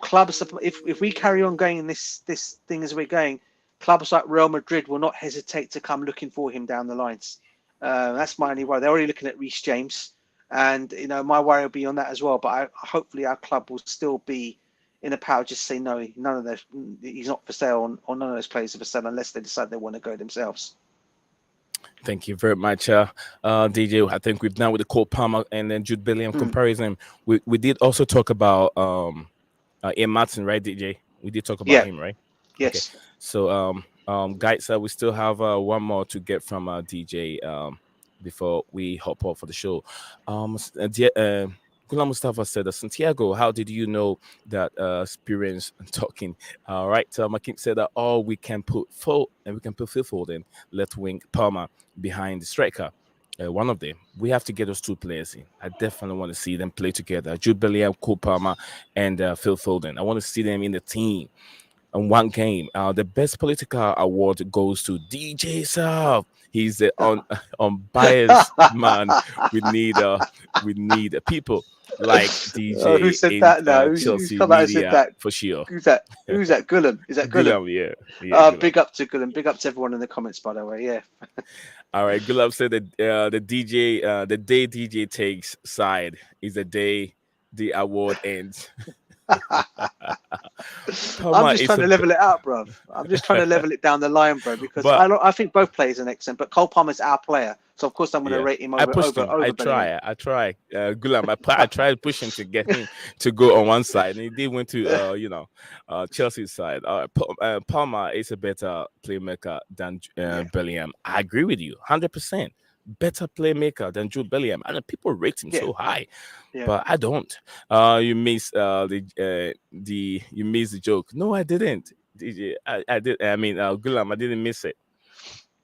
clubs. If we carry on going in this thing as we're going, clubs like Real Madrid will not hesitate to come looking for him down the lines. That's my only worry. They're already looking at Reece James, and my worry will be on that as well. But hopefully our club will still be in a power just say no, none of those. He's not for sale, or none of those players are for sale unless they decide they want to go themselves. Thank you very much, DJ. I think we've done with the Cole Palmer and then Jude Bellingham Mm, comparison. We did also talk about Ian Maatsen, right, DJ? We did talk about yeah. him, right? Okay. Yes. So guys, we still have one more to get from DJ before we hop off for the show. Ghulam Mustafa said, Santiago, how did you know that experience and talking? All right. Makim said that we can put Phil Foden, left wing Palmer behind the striker. One of them. We have to get those two players in. I definitely want to see them play together. Jude Bellingham, Cole Palmer, and Phil Foden. I want to see them in the team in one game. The best political award goes to DJ South. He's the unbiased man. We need people like Who DJ said in that now? Who's Chelsea come out and said media that? for sure. Who's that? Who's that? Gulam? Is that Gulam? Gulam, yeah, Gulam. Big up to Gulam. Big up to everyone in the comments, by the way. Yeah. All right, Gulam said that the day DJ takes side is the day the award ends. I'm Palmer just is trying a to level it out, bro. I'm just trying to level it down the line, bro, because but I think both players are excellent, but Cole Palmer's our player. So, of course, I'm going to yeah, rate him I over pushed over him. I over Bellingham. try. I try. Gulam. I tried to push him to get him to go on one side, and he did went to Chelsea's side. Palmer is a better playmaker than Yeah, Bellingham. I agree with you, 100%. Better playmaker than Jude Bellingham, and people rate him yeah, so high, yeah. but I don't. You miss the you miss the joke. No, I didn't. DJ, I did. I mean, Gulam, I didn't miss it.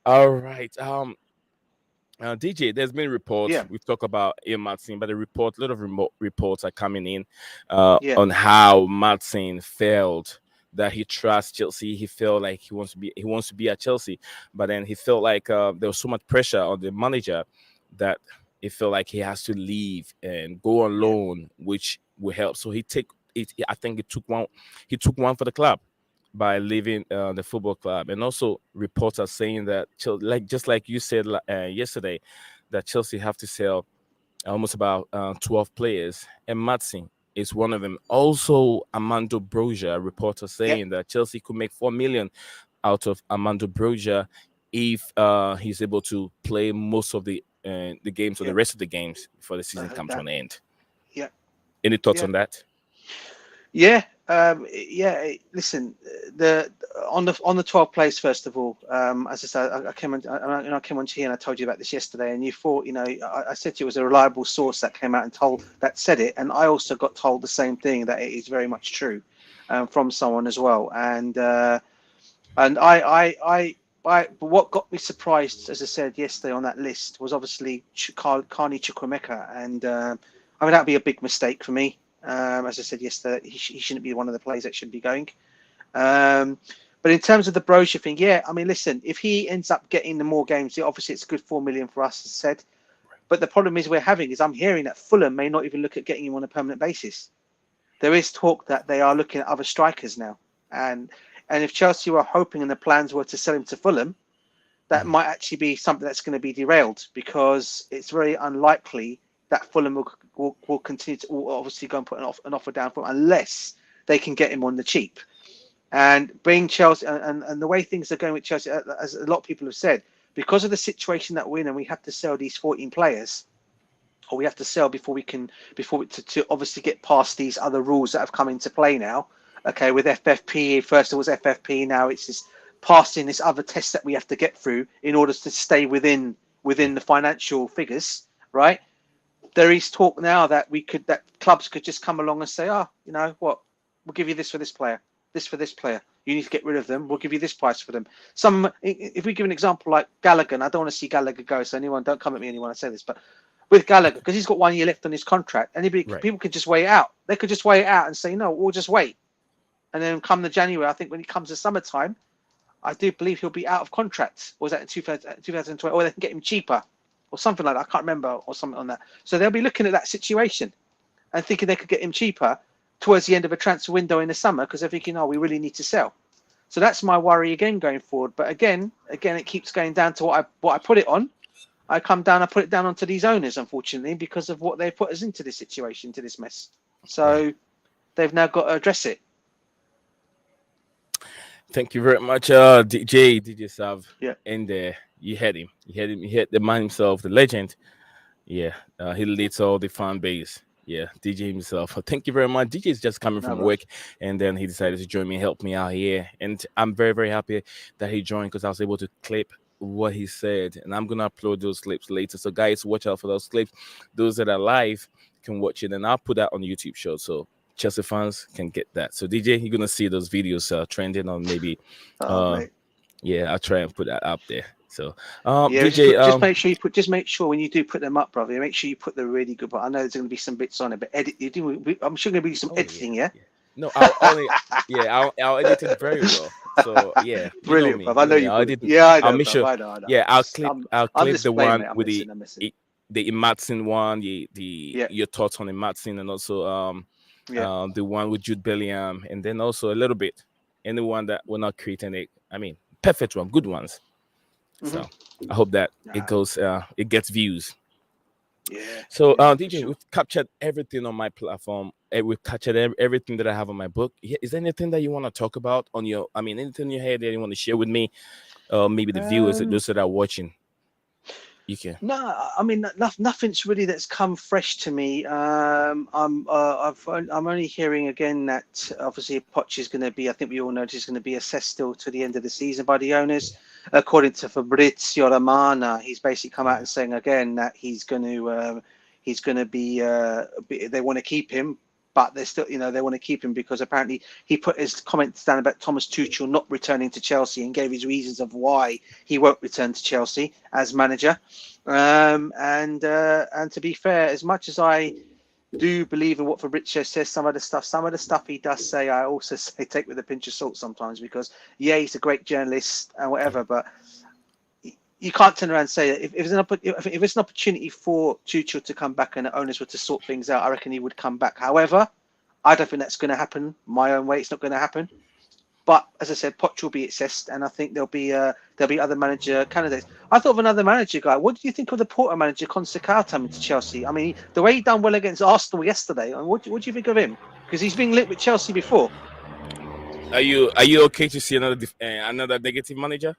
All right. DJ, there's been reports. Yeah, We've talked about Ian Maatsen, but a lot of remote reports are coming in yeah, on how Maatsen failed. That he trusts Chelsea. He felt like he wants to be at Chelsea, but then he felt like there was so much pressure on the manager that he felt like he has to leave and go on yeah, loan, which will help. So he take it. I think it took one. He took one for the club by leaving the football club, and also reports are saying that like just like you said yesterday, that Chelsea have to sell almost about 12 players, and Maatsen is one of them. Also, Armando Broja, reports are yeah, saying that Chelsea could make 4 million out of Armando Broja if he's able to play most of the games or the yeah. rest of the games before the I season heard comes to that. an end. Yeah, Any thoughts yeah. on that? Yeah, yeah. Listen, the on the 12 place first of all. As I said, I came on, I came on to you and I told you about this yesterday, and you thought, I said to you it was a reliable source that came out and said it, and I also got told the same thing, that it is very much true, from someone as well, and but what got me surprised, as I said yesterday on that list, was obviously Carney Chukwuemeka, and I mean that'd be a big mistake for me. As I said yesterday, he shouldn't be one of the players that should be going. Um, but in terms of the brochure thing, yeah, I mean, listen, if he ends up getting the more games, obviously it's a good 4 million for us, as I said. But the problem is I'm hearing that Fulham may not even look at getting him on a permanent basis. There is talk that they are looking at other strikers now, and if Chelsea were hoping and the plans were to sell him to Fulham, that Mhm. might actually be something that's going to be derailed, because it's very unlikely that Fulham will continue to will obviously go and put an offer down for him unless they can get him on the cheap. And being Chelsea, and the way things are going with Chelsea, as a lot of people have said, because of the situation that we're in, and we have to sell these 14 players, or we have to sell to obviously get past these other rules that have come into play now. Okay, with FFP, first it was FFP, now it's this passing this other test that we have to get through in order to stay Yeah. within the financial figures, right? There is talk now that clubs could just come along and say, oh, you know what, we'll give you this for this player, this for this player. You need to get rid of them. We'll give you this price for them. If we give an example like Gallagher, and I don't want to see Gallagher go, so anyone don't come at me anyone I say this, but with Gallagher, because he's got 1 year left on his contract, Right. people could just wait it out. They could just wait it out and say, no, we'll just wait. And then come the January, I think when it comes to summertime, I do believe he'll be out of contract. Or was that in 2020? Or they can get him cheaper or something like that. I can't remember, or something on that. So they'll be looking at that situation and thinking they could get him cheaper towards the end of a transfer window in the summer, because they're thinking, oh, we really need to sell. So that's my worry again going forward. But again, it keeps going down to what I put it on. I put it down onto these owners, unfortunately, because of what they've put us into this situation, to this mess. Yeah. So they've now got to address it. Thank you very much, DJ Sav. Yeah, And you had him. You had him. He had the man himself, the legend. Yeah, he leads all the fan base. Yeah, DJ himself. Thank you very much. DJ is just coming no, from bro. work, and then he decided to join me, help me out here, and I'm very, very happy that he joined because I was able to clip what he said, and I'm gonna upload those clips later. So guys, watch out for those clips. Those that are live can watch it, and I'll put that on the YouTube show so Chelsea fans can get that. So DJ, you're gonna see those videos trending on maybe, Oh, uh, mate. yeah, I'll try and put that up there. So, Yeah, DJ, just make sure when you do put them up, brother, make sure you put the really good. But I know there's going to be some bits on it, but edit. I'm sure going to be some oh yeah, editing. Yeah, yeah. No, I'll only yeah, I'll edit it very well. So yeah, you know brilliant, me, brother. I know you I'll will. edit. Yeah, I I'll know, make brother. sure. I know. I know. Yeah, I'll I'm clip just the playing, one mate. I'm with messing. I'm messing. the Maatsen one, the Yeah, your thoughts on the Maatsen, and also yeah. the one with Jude Bellingham, and then also a little bit anyone that we're not creating it. I mean, perfect one, good ones. Mm-hmm. So I hope that it Nah, goes, it gets views. Yeah, So, yeah, for DJ, sure. we've captured everything on my platform. We've captured everything that I have on my book. Is there anything that you want to talk about on your? I mean, anything in your head that you want to share with me? Maybe the viewers, Um, those that are watching. You can. no, I mean nothing's really that's come fresh to me. I'm only hearing again that obviously Poch is going to be. I think we all know he's going to be assessed still to the end of the season by the owners. According to Fabrizio Romana, he's basically come out Yeah. and saying again that he's going to be. They want to keep him, but they're still, they want to keep him because apparently he put his comments down about Thomas Tuchel not returning to Chelsea and gave his reasons of why he won't return to Chelsea as manager. And to be fair, as much as I do believe in what Fabrizio says, some of the stuff he does say, I also say take with a pinch of salt sometimes because yeah, he's a great journalist and Yeah. whatever, but you can't turn around and say that if it's an opportunity for Tuchel to come back and the owners were to sort things out, I reckon he would come back. However, I don't think that's going to happen. My own way, it's not going to happen. But as I said, Poch will be assessed, and I think there'll be other manager candidates. I thought of another manager guy. What do you think of the Porto manager, Consecao, coming to Chelsea? I mean, the way he done well against Arsenal yesterday. I mean, what do you think of him? Because he's been linked with Chelsea before. Are you okay to see another negative manager,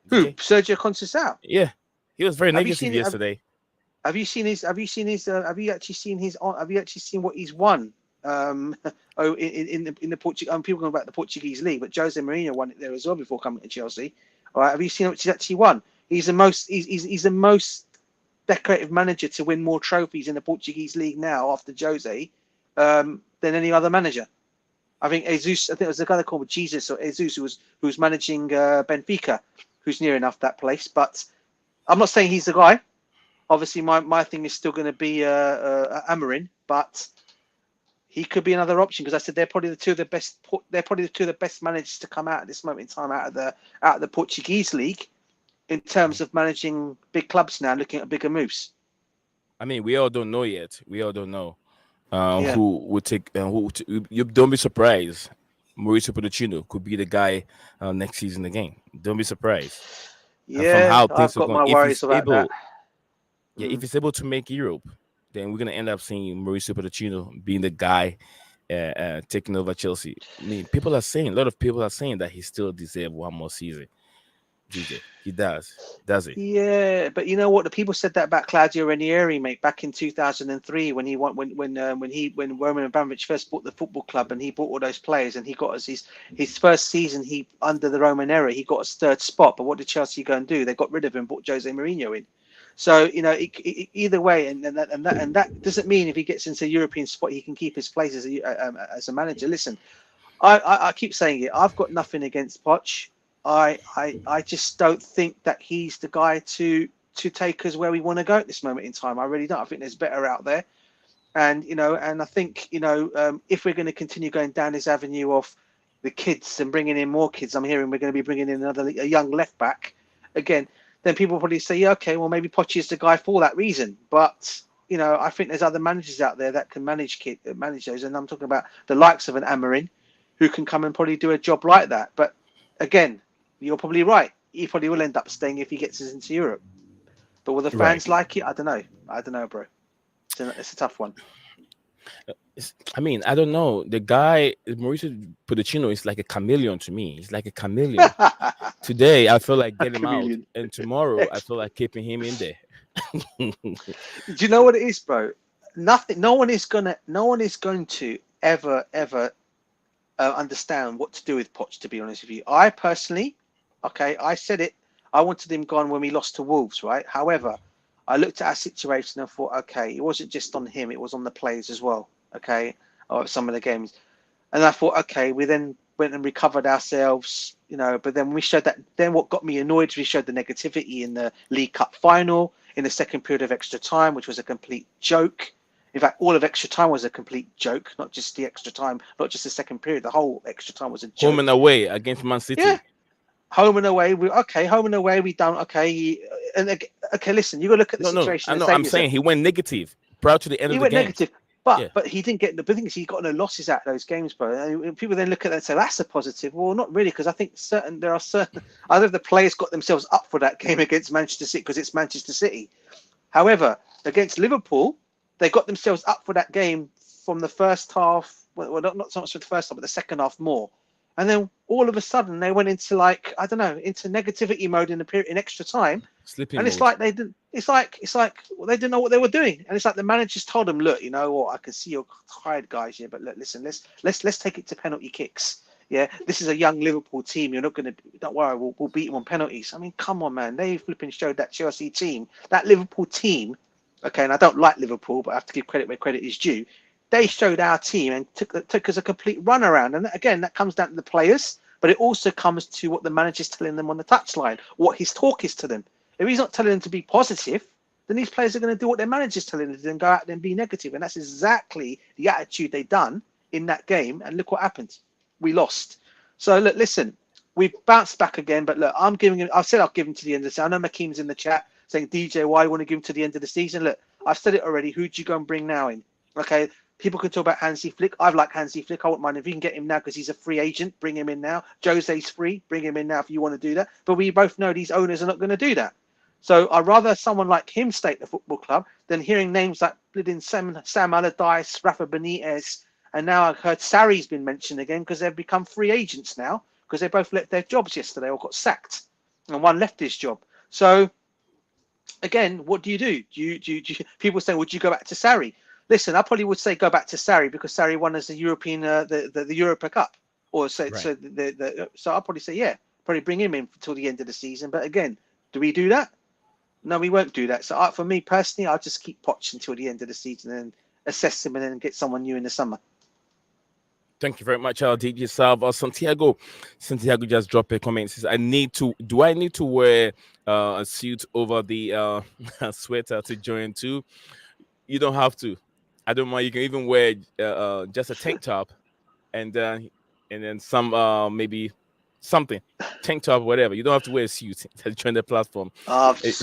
Who? DJ? Sergio Conceição. Yeah, he was very Have you negative seen? Have, yesterday. have you seen his? Have you seen his? Have you actually seen his? Have you actually seen what he's won? In the Portuguese. People go about the Portuguese league, but Jose Mourinho won it there as well before coming to Chelsea. All right, have you seen what he's actually won? He's the most. He's the most decorative manager to win more trophies in the Portuguese league now after Jose than any other manager. I think Jesus. I think it was the guy called Jesus or Jesus who was managing Benfica, who's near enough that place. But I'm not saying he's the guy. Obviously, my thing is still going to be Amarin, but he could be another option because I said they're probably the two of the best. They're probably the two of the best managers to come out at this moment in time out of the Portuguese league in terms of managing big clubs now, looking at bigger moves. I mean, we all don't know yet. We all don't know Yeah, who would take. You don't be surprised. Mauricio Pochettino could be the guy next season again. Don't be surprised. From yeah, how I've things are got going, my if worries he's about that. able, yeah, if he's able to make Europe, then we're gonna end up seeing Mauricio Pochettino being the guy taking over Chelsea. I mean, a lot of people are saying that he still deserves one more season. DJ, he does he? Yeah, but you know what? The people said that about Claudio Ranieri, mate, back in 2003 when he won, when Roman Abramovich first bought the football club and he bought all those players and he got us his first season he under the Roman era he got us third spot. But what did Chelsea go and do? They got rid of him, brought Jose Mourinho in. So either way, and that doesn't mean if he gets into a European spot he can keep his place as a manager. Listen, I keep saying it. I've got nothing against Poch. I just don't think that he's the guy to take us where we want to go at this moment in time. I really don't. I think there's better out there, and I think if we're going to continue going down this avenue of the kids and bringing in more kids, I'm hearing we're going to be bringing in a young left back again. Then people will probably say, yeah, okay, well maybe Poch is the guy for that reason, but. I think there's other managers out there that can manage those, and I'm talking about the likes of an Amarin, who can come and probably do a job like that. But again, you're probably right. He probably will end up staying if he gets us into Europe. But will the Right. fans like it? I don't know. I don't know, bro. It's a tough one. I mean, I don't know. The guy Mauricio Pochettino is like a chameleon to me. He's like a chameleon. Today, I feel like A getting him out, chameleon. and tomorrow, I feel like keeping him in there. Do you know what it is, bro? Nothing. No one is going to ever understand what to do with Poch. To be honest with you, I personally, okay, I said it. I wanted him gone when we lost to Wolves, right? However, I looked at our situation and thought, okay, it wasn't just on him; it was on the players as well. Okay, or some of the games, and I thought, okay, we then went and recovered ourselves, But then we showed that. Then what got me annoyed? We showed the negativity in the League Cup final in the second period of extra time, which was a complete joke. In fact, all of extra time was a complete joke, not just the extra time, not just the second period. The whole extra time was a Home joke. and away against Man Yeah, City. home and away. Home and away. We done okay. Okay, listen, you got to look at the No, no, situation I and know. say to I'm yourself, saying he went negative prior to the end he of the went games. negative, but Yeah, he didn't get the thing is he got no losses out of those games, bro. And people then look at that and say that's a positive. Well, not really, because I think there are certain either the players got themselves up for that game against Manchester City because it's Manchester City. However, against Liverpool, they got themselves up for that game from the first half. Well, not so much for the first half, but the second half more. And then all of a sudden they went into like, I don't know, into negativity mode in the period in extra time. Sleeping And it's mode. like they didn't. It's like they didn't know what they were doing. And it's like the managers told them, look, you know what, I can see you're tired, guys. Yeah, but look, listen, let's take it to penalty kicks. Yeah, this is a young Liverpool team. You're not going to. Don't worry, we'll beat them on penalties. I mean, come on, man. They flipping showed that Chelsea team, that Liverpool team. Okay, and I don't like Liverpool, but I have to give credit where credit is due. They showed our team and took us a complete runaround. And again, that comes down to the players, but it also comes to what the manager's telling them on the touchline, what his talk is to them. If he's not telling them to be positive, then these players are going to do what their manager's telling them to do and go out there and be negative. And that's exactly the attitude they done in that game. And look what happened. We lost. So look, listen, we've bounced back again. But look, I'm giving him. I've said I'll give him to the end of the season. I know Makeem's in the chat saying, DJ, why you want to give him to the end of the season? Look, I've said it already. Who do you go and bring now in? Okay, people can talk about Hansi Flick. I've liked Hansi Flick. I wouldn't mind if you can get him now because he's a free agent. Bring him in now. Jose's free. Bring him in now if you want to do that. But we both know these owners are not going to do that. So I'd rather someone like him stay at the football club than hearing names like Sam Allardyce, Rafa Benitez, and now I've heard Sarri's been mentioned again because they've become free agents now because they both left their jobs yesterday or got sacked, and one left his job. So again, what do you do? People say, would you go back to Sarri? Listen, I probably would say go back to Sarri because Sarri won us the European the Europa Cup, or so Right. so I'll probably say yeah, probably bring him in until the end of the season. But again, do we do that? No, we won't do that. So for me personally, I'll just keep Poch until the end of the season and assess him and then get someone new in the summer. Thank you very much, DJ Salva. Santiago just dropped a comment. Says, do I need to wear a suit over the sweater to join too? You don't have to. I don't mind. You can even wear just a tank top and then some maybe something tank top, whatever. You don't have to wear a suit to join the platform. I've It-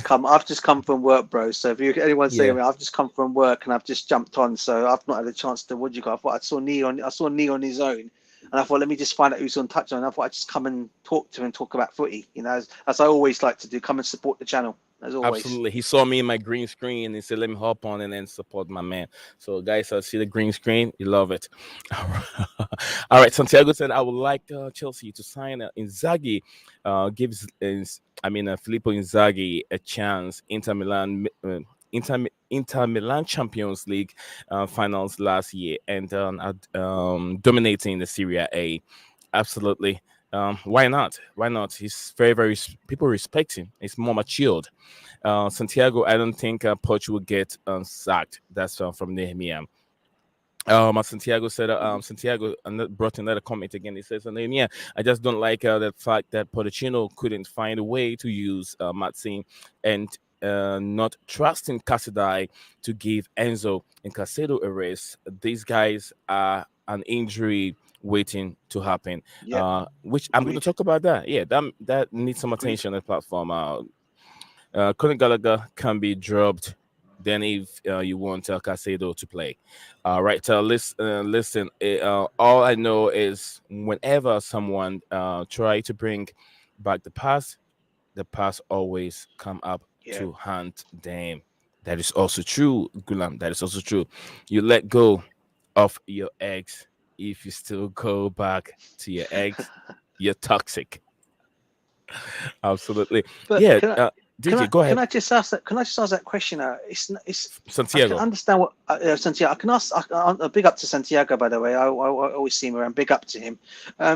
just come from work, bro. So if anyone saying yeah, me, I've just come from work and I've just jumped on. So I've not had a chance to what you got. I thought I saw Nee on his own, and I thought let me just find out who's on touch on. I thought I'd just come and talk to him and talk about footy. You know, as I always like to do, come and support the channel as always. absolutely. He saw me in my green screen and he said, "Let me hop on and then support my man." So, guys, I see the green screen. You love it. All right. Santiago said, "I would like Chelsea to sign Inzaghi. Gives Filippo Inzaghi a chance. Inter Milan Champions League finals last year and dominating the Serie A. Absolutely. Why not? Why not? He's very people respect him. He's more matured. Santiago, I don't think Poch will get sacked. That's from Nehemiah. Santiago said, Santiago brought another comment again. He says, Nehemiah, I just don't like the fact that Pochettino couldn't find a way to use Maatsen and not trusting Casadei to give Enzo and Casedo a rest. These guys are an injury waiting to happen. Yep, Which I'm going to agreed. talk about that. Yeah, that needs some Agreed. attention on the platform. Conor Gallagher can be dropped then if you want Casedo to play. Right, listen, all I know is whenever someone try to bring back the past always come up Yeah. to hunt them. That is also true, Gulam. That is also true. You let go of your eggs. If you still go back to your eggs, you're toxic. Absolutely. But Yeah, DJ, go can ahead. I just ask that? Can I just ask that question? It's I can Santiago. understand what Santiago. I can ask. Big up to Santiago, by the way. I always see him around. Big up to him.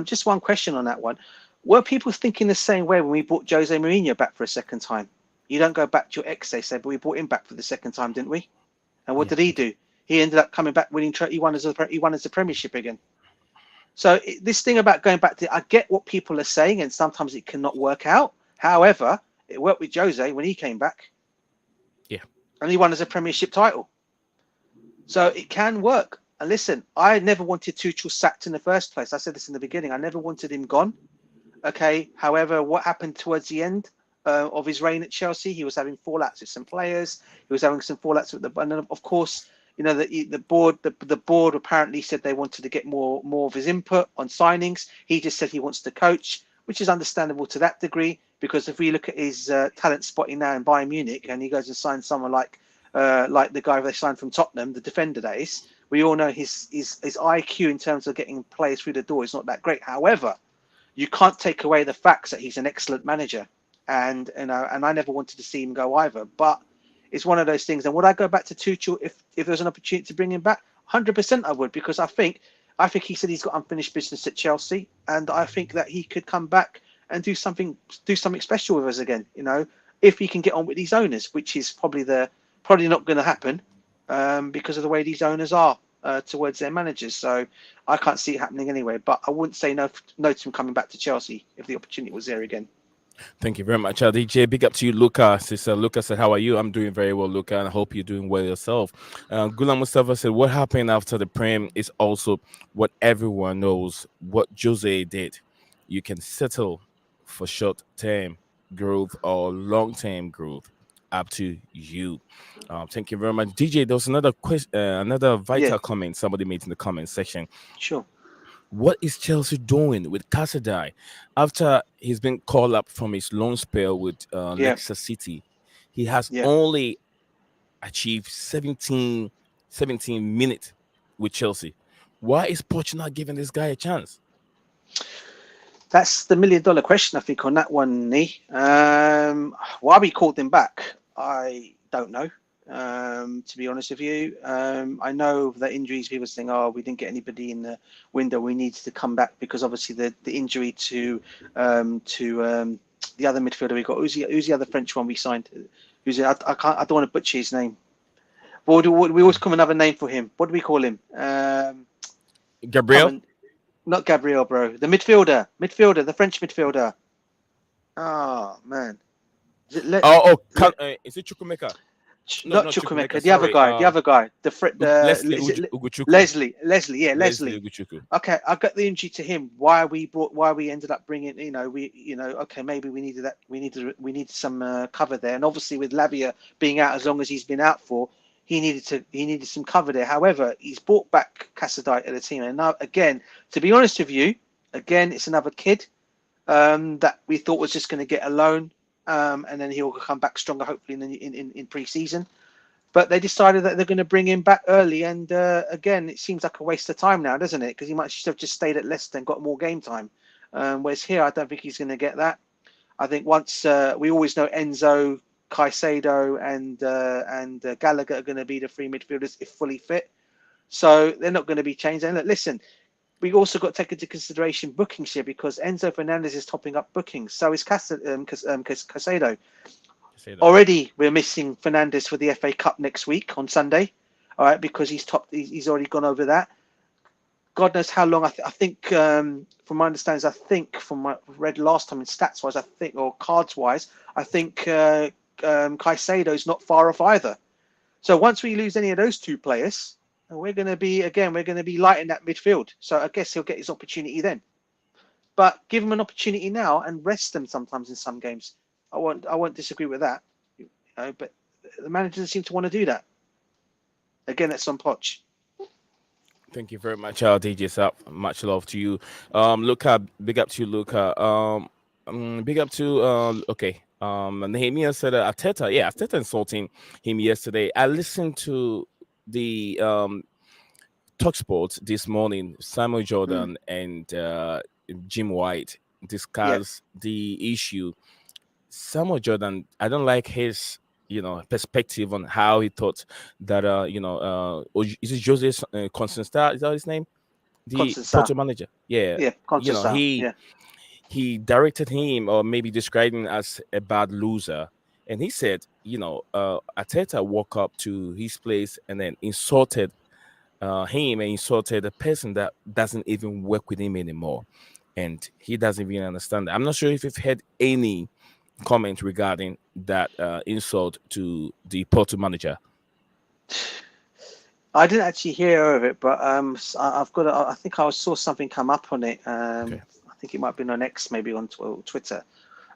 Just one question on that one. Were people thinking the same way when we brought Jose Mourinho back for a second time? You don't go back to your ex, they said, but we brought him back for the second time, didn't we? And what Yeah, did he do? He ended up coming back winning. He won as a Premiership again. So this thing about going back to, I get what people are saying, and sometimes it cannot work out. However, it worked with Jose when he came back, yeah, and he won as a Premiership title. So it can work. And listen, I never wanted Tuchel sacked in the first place. I said this in the beginning. I never wanted him gone. Okay. However, what happened towards the end of his reign at Chelsea? He was having fallouts with some players. He was having some fallouts with and then of course, you know, the board apparently said they wanted to get more of his input on signings. He just said he wants to coach, which is understandable to that degree. Because if we look at his talent spotting now in Bayern Munich, and he goes and signs someone like like the guy they signed from Tottenham, the defender that is. We all know his IQ in terms of getting players through the door is not that great. However, you can't take away the facts that he's an excellent manager, and and I never wanted to see him go either. But it's one of those things. And would I go back to Tuchel if there was an opportunity to bring him back? 100% I would, because I think he said he's got unfinished business at Chelsea, and I think that he could come back and do something special with us again. If he can get on with these owners, which is probably not going to happen, because of the way these owners are towards their managers. So I can't see it happening anyway. But I wouldn't say no to him coming back to Chelsea if the opportunity was there again. Thank you very much, DJ. Big up to you, Luca. Sister Luca said, "How are you?" I'm doing very well, Luca, and I hope you're doing well yourself. Gulam Mustafa said, "What happened after the Prem is also what everyone knows. What Jose did, you can settle for short-term growth or long-term growth. Up to you." Thank you very much, DJ. There was another question, another Yeah, vital comment somebody made in the comment section. sure. What is Chelsea doing with Casadei after he's been called up from his loan spell with Yeah, Leicester City? He has yeah. only achieved 17 minutes with Chelsea. Why is Poch not giving this guy a chance? That's the $1 million question, I think, on that one, Nee. Why we called him back, I don't know. To be honest with you, I know that injuries. People saying, "Oh, we didn't get anybody in the window. We needed to come back," because obviously the injury to the other midfielder we got. Who's the other French one we signed? I can't. I don't want to butcher his name. But we always come another name for him. What do we call him? Come Gabriel? on, not Gabriel, bro. The midfielder, the French midfielder. Oh man, is it Is it Chukwemeka? No, not not Chukwemeka. Chukwemeka, the other Sorry, guy, Leslie is it Ugochukwu. Leslie? Yeah, Leslie Leslie. Ugochukwu. Okay, I got the injury to him. Why we ended up bringing, okay, maybe we needed some cover there, and obviously with Lavia being out as long as he's been out for, he needed some cover there. However, he's brought back Casadei to the team, and now again, to be honest with you, it's another kid that we thought was just going to get a loan. And then he'll come back stronger, hopefully in pre-season. But they decided that they're going to bring him back early, and again, it seems like a waste of time now, doesn't it? Because he might have just stayed at Leicester and got more game time. Whereas here, I don't think he's going to get that. I think once we always know Enzo, Caicedo, and Gallagher are going to be the three midfielders if fully fit, so they're not going to be changed. And look, listen, we also got to take into consideration bookings here, because Enzo Fernandez is topping up bookings. So is Caicedo. Already, we're missing Fernandez for the FA Cup next week on Sunday. All right, because he's already gone over that. God knows how long. I think, from my understanding, from what I read last time in stats wise, or cards wise, I think Caicedo's not far off either. So once we lose any of those two players, we're going to be light in that midfield. So I guess he'll get his opportunity then. But give him an opportunity now and rest them sometimes in some games. I won't disagree with that. But the manager doesn't seem to want to do that. Again, that's on Poch. Thank you very much, DJ Sap. Much love to you. Luca, big up to you, Luca. Big up to okay. Nehemiah said Arteta insulting him yesterday. I listened to the Talk Sports this morning. Samuel Jordan and Jim White discuss the issue. Samuel Jordan, I don't like his perspective on how he thought that is it Jose Constanza, is that his name, the Porto manager? Constanza. He directed him, or maybe described him as a bad loser. And he said, Arteta walked up to his place and then insulted him and insulted a person that doesn't even work with him anymore. And he doesn't even understand that. I'm not sure if you've had any comment regarding that insult to the Porto manager. I didn't actually hear of it, but I've got. I think I saw something come up on it. Okay. I think it might have been on X, maybe on Twitter,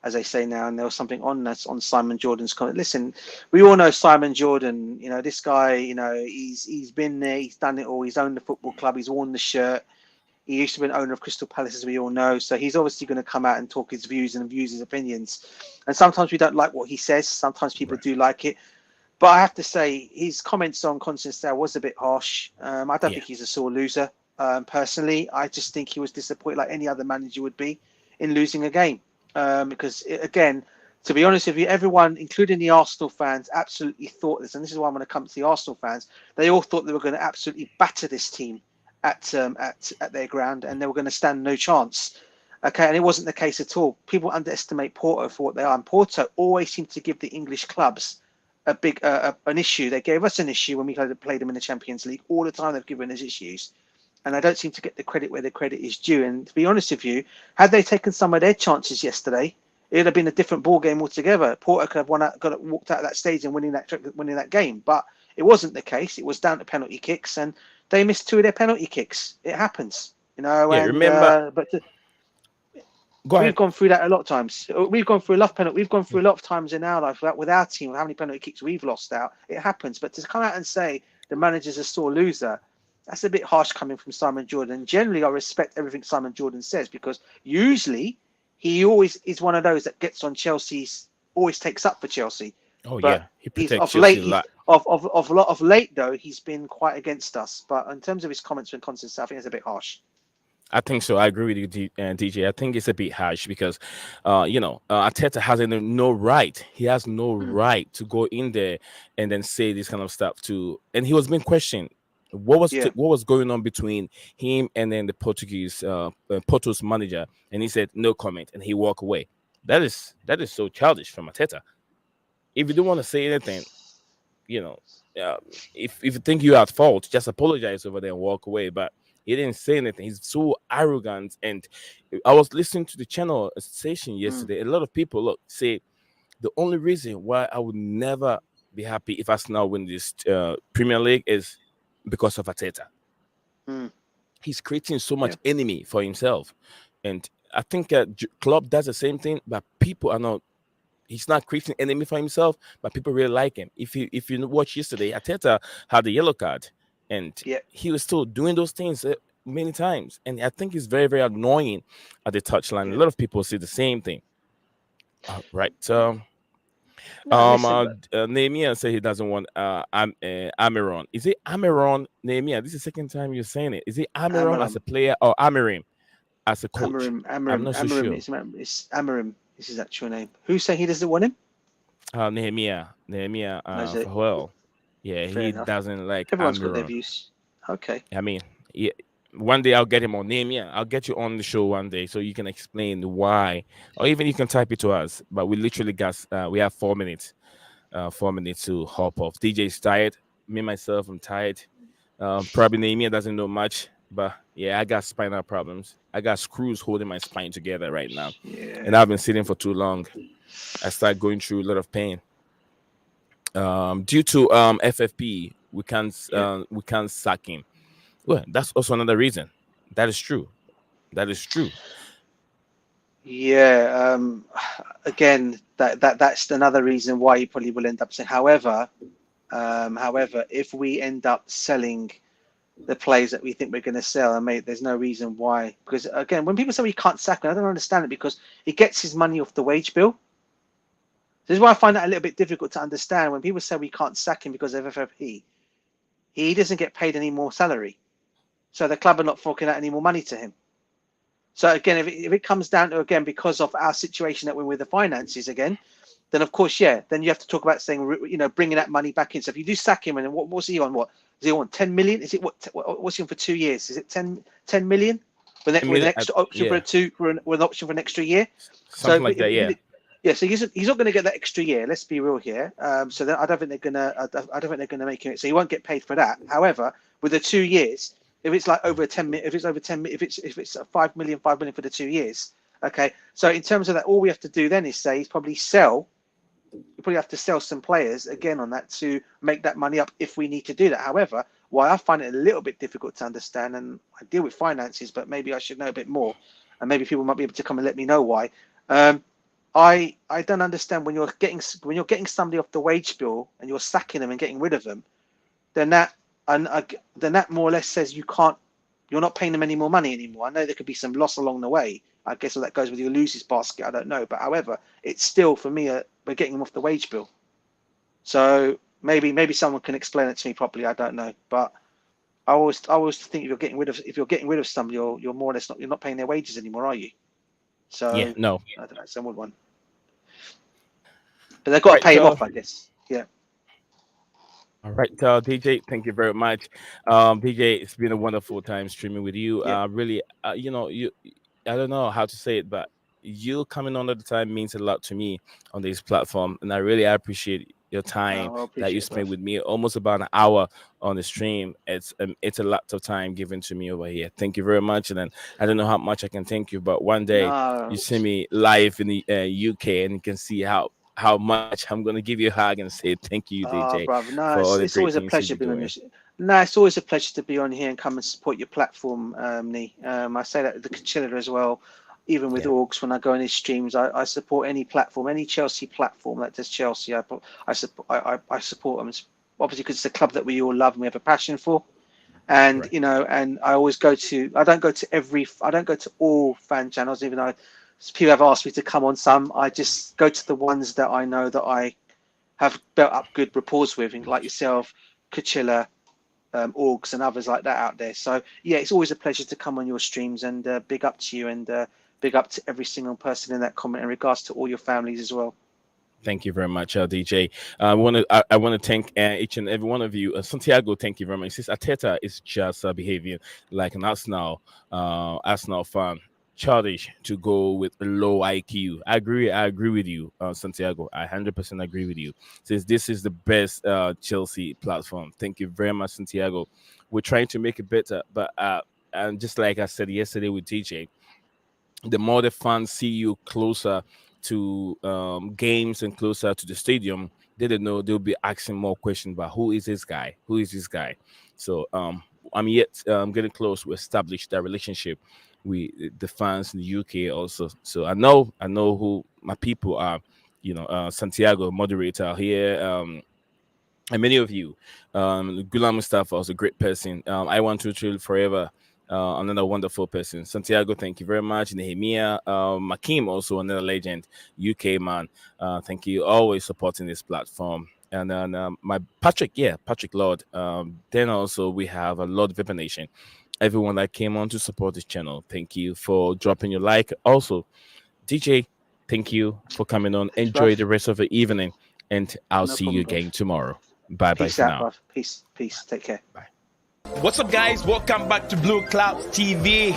as they say now. And there was something on Simon Jordan's comment. Listen, we all know Simon Jordan. This guy. He's been there. He's done it all. He's owned the football club. He's worn the shirt. He used to be an owner of Crystal Palace, as we all know. So he's obviously going to come out and talk his views and his opinions. And sometimes we don't like what he says. Sometimes people do like it. But I have to say, his comments on Constantine was a bit harsh. I don't Yeah, think he's a sore loser. Personally, I just think he was disappointed, like any other manager would be, in losing a game. Because again, to be honest with you, everyone, including the Arsenal fans, absolutely thought this, and this is why I'm going to come to the Arsenal fans. They all thought they were going to absolutely batter this team at their ground, and they were going to stand no chance. Okay, and it wasn't the case at all. People underestimate Porto for what they are, and Porto always seem to give the English clubs a big an issue. They gave us an issue when we played them in the Champions League. All the time they've given us issues, and I don't seem to get the credit where the credit is due. And to be honest with you, had they taken some of their chances yesterday, it would have been a different ball game altogether. Porto could have walked out of that stage and winning that game, but it wasn't the case. It was down to penalty kicks, and they missed two of their penalty kicks. It happens, you know. yeah. And Remember, go we've ahead. gone through that a lot of times. We've gone through a lot of penalty. We've gone through a lot of times in our life with our team, how many penalty kicks we've lost out. It happens. But to come out and say the manager's a sore loser, that's a bit harsh coming from Simon Jordan. Generally, I respect everything Simon Jordan says, because usually he always is one of those that gets on Chelsea's, always takes up for Chelsea. Oh But yeah, he he's protects of Chelsea late. a lot. Of late though, he's been quite against us. But in terms of his comments when Constance, I think it's a bit harsh. I think so. I agree with you, DJ. I think it's a bit harsh because, Arteta has no right. He has no Mm, right to go in there and then say this kind of stuff too. And he was being questioned. yeah. What was going on between him and then the Portuguese Porto's manager? And he said no comment, and he walked away. That is so childish from Arteta. If you don't want to say anything, you know, uh, if you think you're at fault, just apologize over there and walk away. But he didn't say anything. He's so arrogant. And I was listening to the channel station Mm, yesterday. A lot of people say the only reason why I would never be happy if Arsenal win this Premier League is because of Ateta. mm, He's creating so yeah. much enemy for himself, and I think Klopp does the same thing, but people are not, he's not creating enemy for himself, but people really like him. If you watch yesterday, Ateta had a yellow card, and Yeah. he was still doing those things many times, and I think it's very very annoying at the touchline. A Yeah. lot of people say the same thing. Right. No, listen, but Nehemiah said he doesn't want Amiron. Is it Amiron, Nehemiah? This is the second time you're saying it. Is it Amiron as Amarim, a player or Amirim as a coach? I'm not so Amarim sure. is Amarim. Is his actual name. Who's saying he doesn't want him? Nehemiah, No, is it? well, yeah, Fair he enough. doesn't like Everyone's got their Amiron. views. Okay. I mean, yeah, one day I'll get him on name. Yeah, I'll get you on the show one day so you can explain why, or even you can type it to us. But we literally got we have 4 minutes, 4 minutes to hop off. DJ's tired. Me myself, I'm tired. Probably Nehemiah doesn't know much, but yeah, I got spinal problems. I got screws holding my spine together right now, and Yeah. I've been sitting for too long. I start going through a lot of pain. Due to FFP, Yeah. we can't sack him. Well, that's also another reason. That is true. That is true. Yeah. Again, that's another reason why he probably will end up saying. However, if we end up selling the players that we think we're going to sell, and mate, there's no reason why. Because again, when people say we can't sack him, I don't understand it, because he gets his money off the wage bill. This is why I find that a little bit difficult to understand. When people say we can't sack him because of FFP, he doesn't get paid any more salary, so the club are not forking out any more money to him. So again, if it comes down to, again, because of our situation that we're with the finances again, then of course, yeah, then you have to talk about saying, bringing that money back in. So if you do sack him, and what's he on? What is he on? 10 million? Is it what's he on for 2 years? Is it 10 million with I an mean, extra option yeah, with an option for an extra year? something So like that. Yeah, yeah, so he's not going to get that extra year. Let's be real here. So I don't think they're gonna. I don't think they're gonna make him. So he won't get paid for that. However, with the 2 years, if it's like over 10, if it's over 10, if it's 5 million, 5 million for the 2 years. Okay. So in terms of that, all we have to do then is say, probably sell. You probably have to sell some players again on that to make that money up if we need to do that. However, why I find it a little bit difficult to understand, and I deal with finances, but maybe I should know a bit more, and maybe people might be able to come and let me know why. Um, I don't understand when you're getting somebody off the wage bill and you're sacking them and getting rid of them, then that more or less says you're not paying them any more money anymore. I know there could be some loss along the way. I guess that goes with your losers basket. I don't know, but however, it's still for me we're getting them off the wage bill. So Maybe someone can explain it to me properly. I don't know, but I always think if you're getting rid of somebody, you're more or less not, you're not paying their wages anymore, are you? Yeah, So no. I don't know. Someone one, but they've got to Right. pay him off, I guess. Yeah. All right, DJ, thank you very much. DJ, it's been a wonderful time streaming with you. Yep. Really, I don't know how to say it, but you coming on at the time means a lot to me on this platform, and I really appreciate your time I that you appreciate it, spent bruv. with me. Almost about an hour on the stream. It's a lot of time given to me over here. Thank you very much, and then I don't know how much I can thank you, but one day you No, see me live in the UK, and you can see how much I'm gonna give you a hug and say thank you, DJ, brother. for No, all the it's great always a things you've pleasure been being on doing. your. No, it's always a pleasure to be on here and come and support your platform, Nee. I say that with the Chiller as well. Even with Yeah, Orgs, when I go on his streams, I support any platform, any Chelsea platform that does Chelsea. I support them. Obviously, because it's a club that we all love and we have a passion for. And right. and I always go to. I don't go to all fan channels, even though people have asked me to come on some. I just go to the ones that I know that I have built up good rapport with, like yourself, Kachilla, Orgs, and others like that out there. So yeah, it's always a pleasure to come on your streams, and big up to you, and big up to every single person in that comment in regards to all your families as well. Thank you very much, DJ. I want to thank each and every one of you. Santiago, thank you very much. Since Ateta is just behaving like an Arsenal fan, childish to go with a low IQ. I agree with you, Santiago. I 100% agree with you. Since this is the best Chelsea platform, thank you very much, Santiago. We're trying to make it better, but and just like I said yesterday with DJ, the more the fans see you closer to games and closer to the stadium, they don't know they'll be asking more questions about who is this guy, who is this guy. So I'm yet getting close to establish that relationship with the fans in the UK also. So I know who my people are. Santiago, moderator here. And many of you, Gulam Mustafa was a great person. I want to chill forever. Another wonderful person. Santiago, thank you very much. Nehemiah, Makim, also another legend, UK man. Thank you, always supporting this platform. And then my Patrick, yeah, Patrick Lord. Then also we have a Lord Vipper Nation. Everyone that came on to support this channel, thank you for dropping your like. Also, DJ, thank you for coming on. Thanks, bruv. Enjoy the rest of the evening, and I'll No see you problem, bruv. again tomorrow. Bye bye Peace for out, now. bruv. Peace. Take care. Bye. What's up, guys? Welcome back to Blue Clouds TV.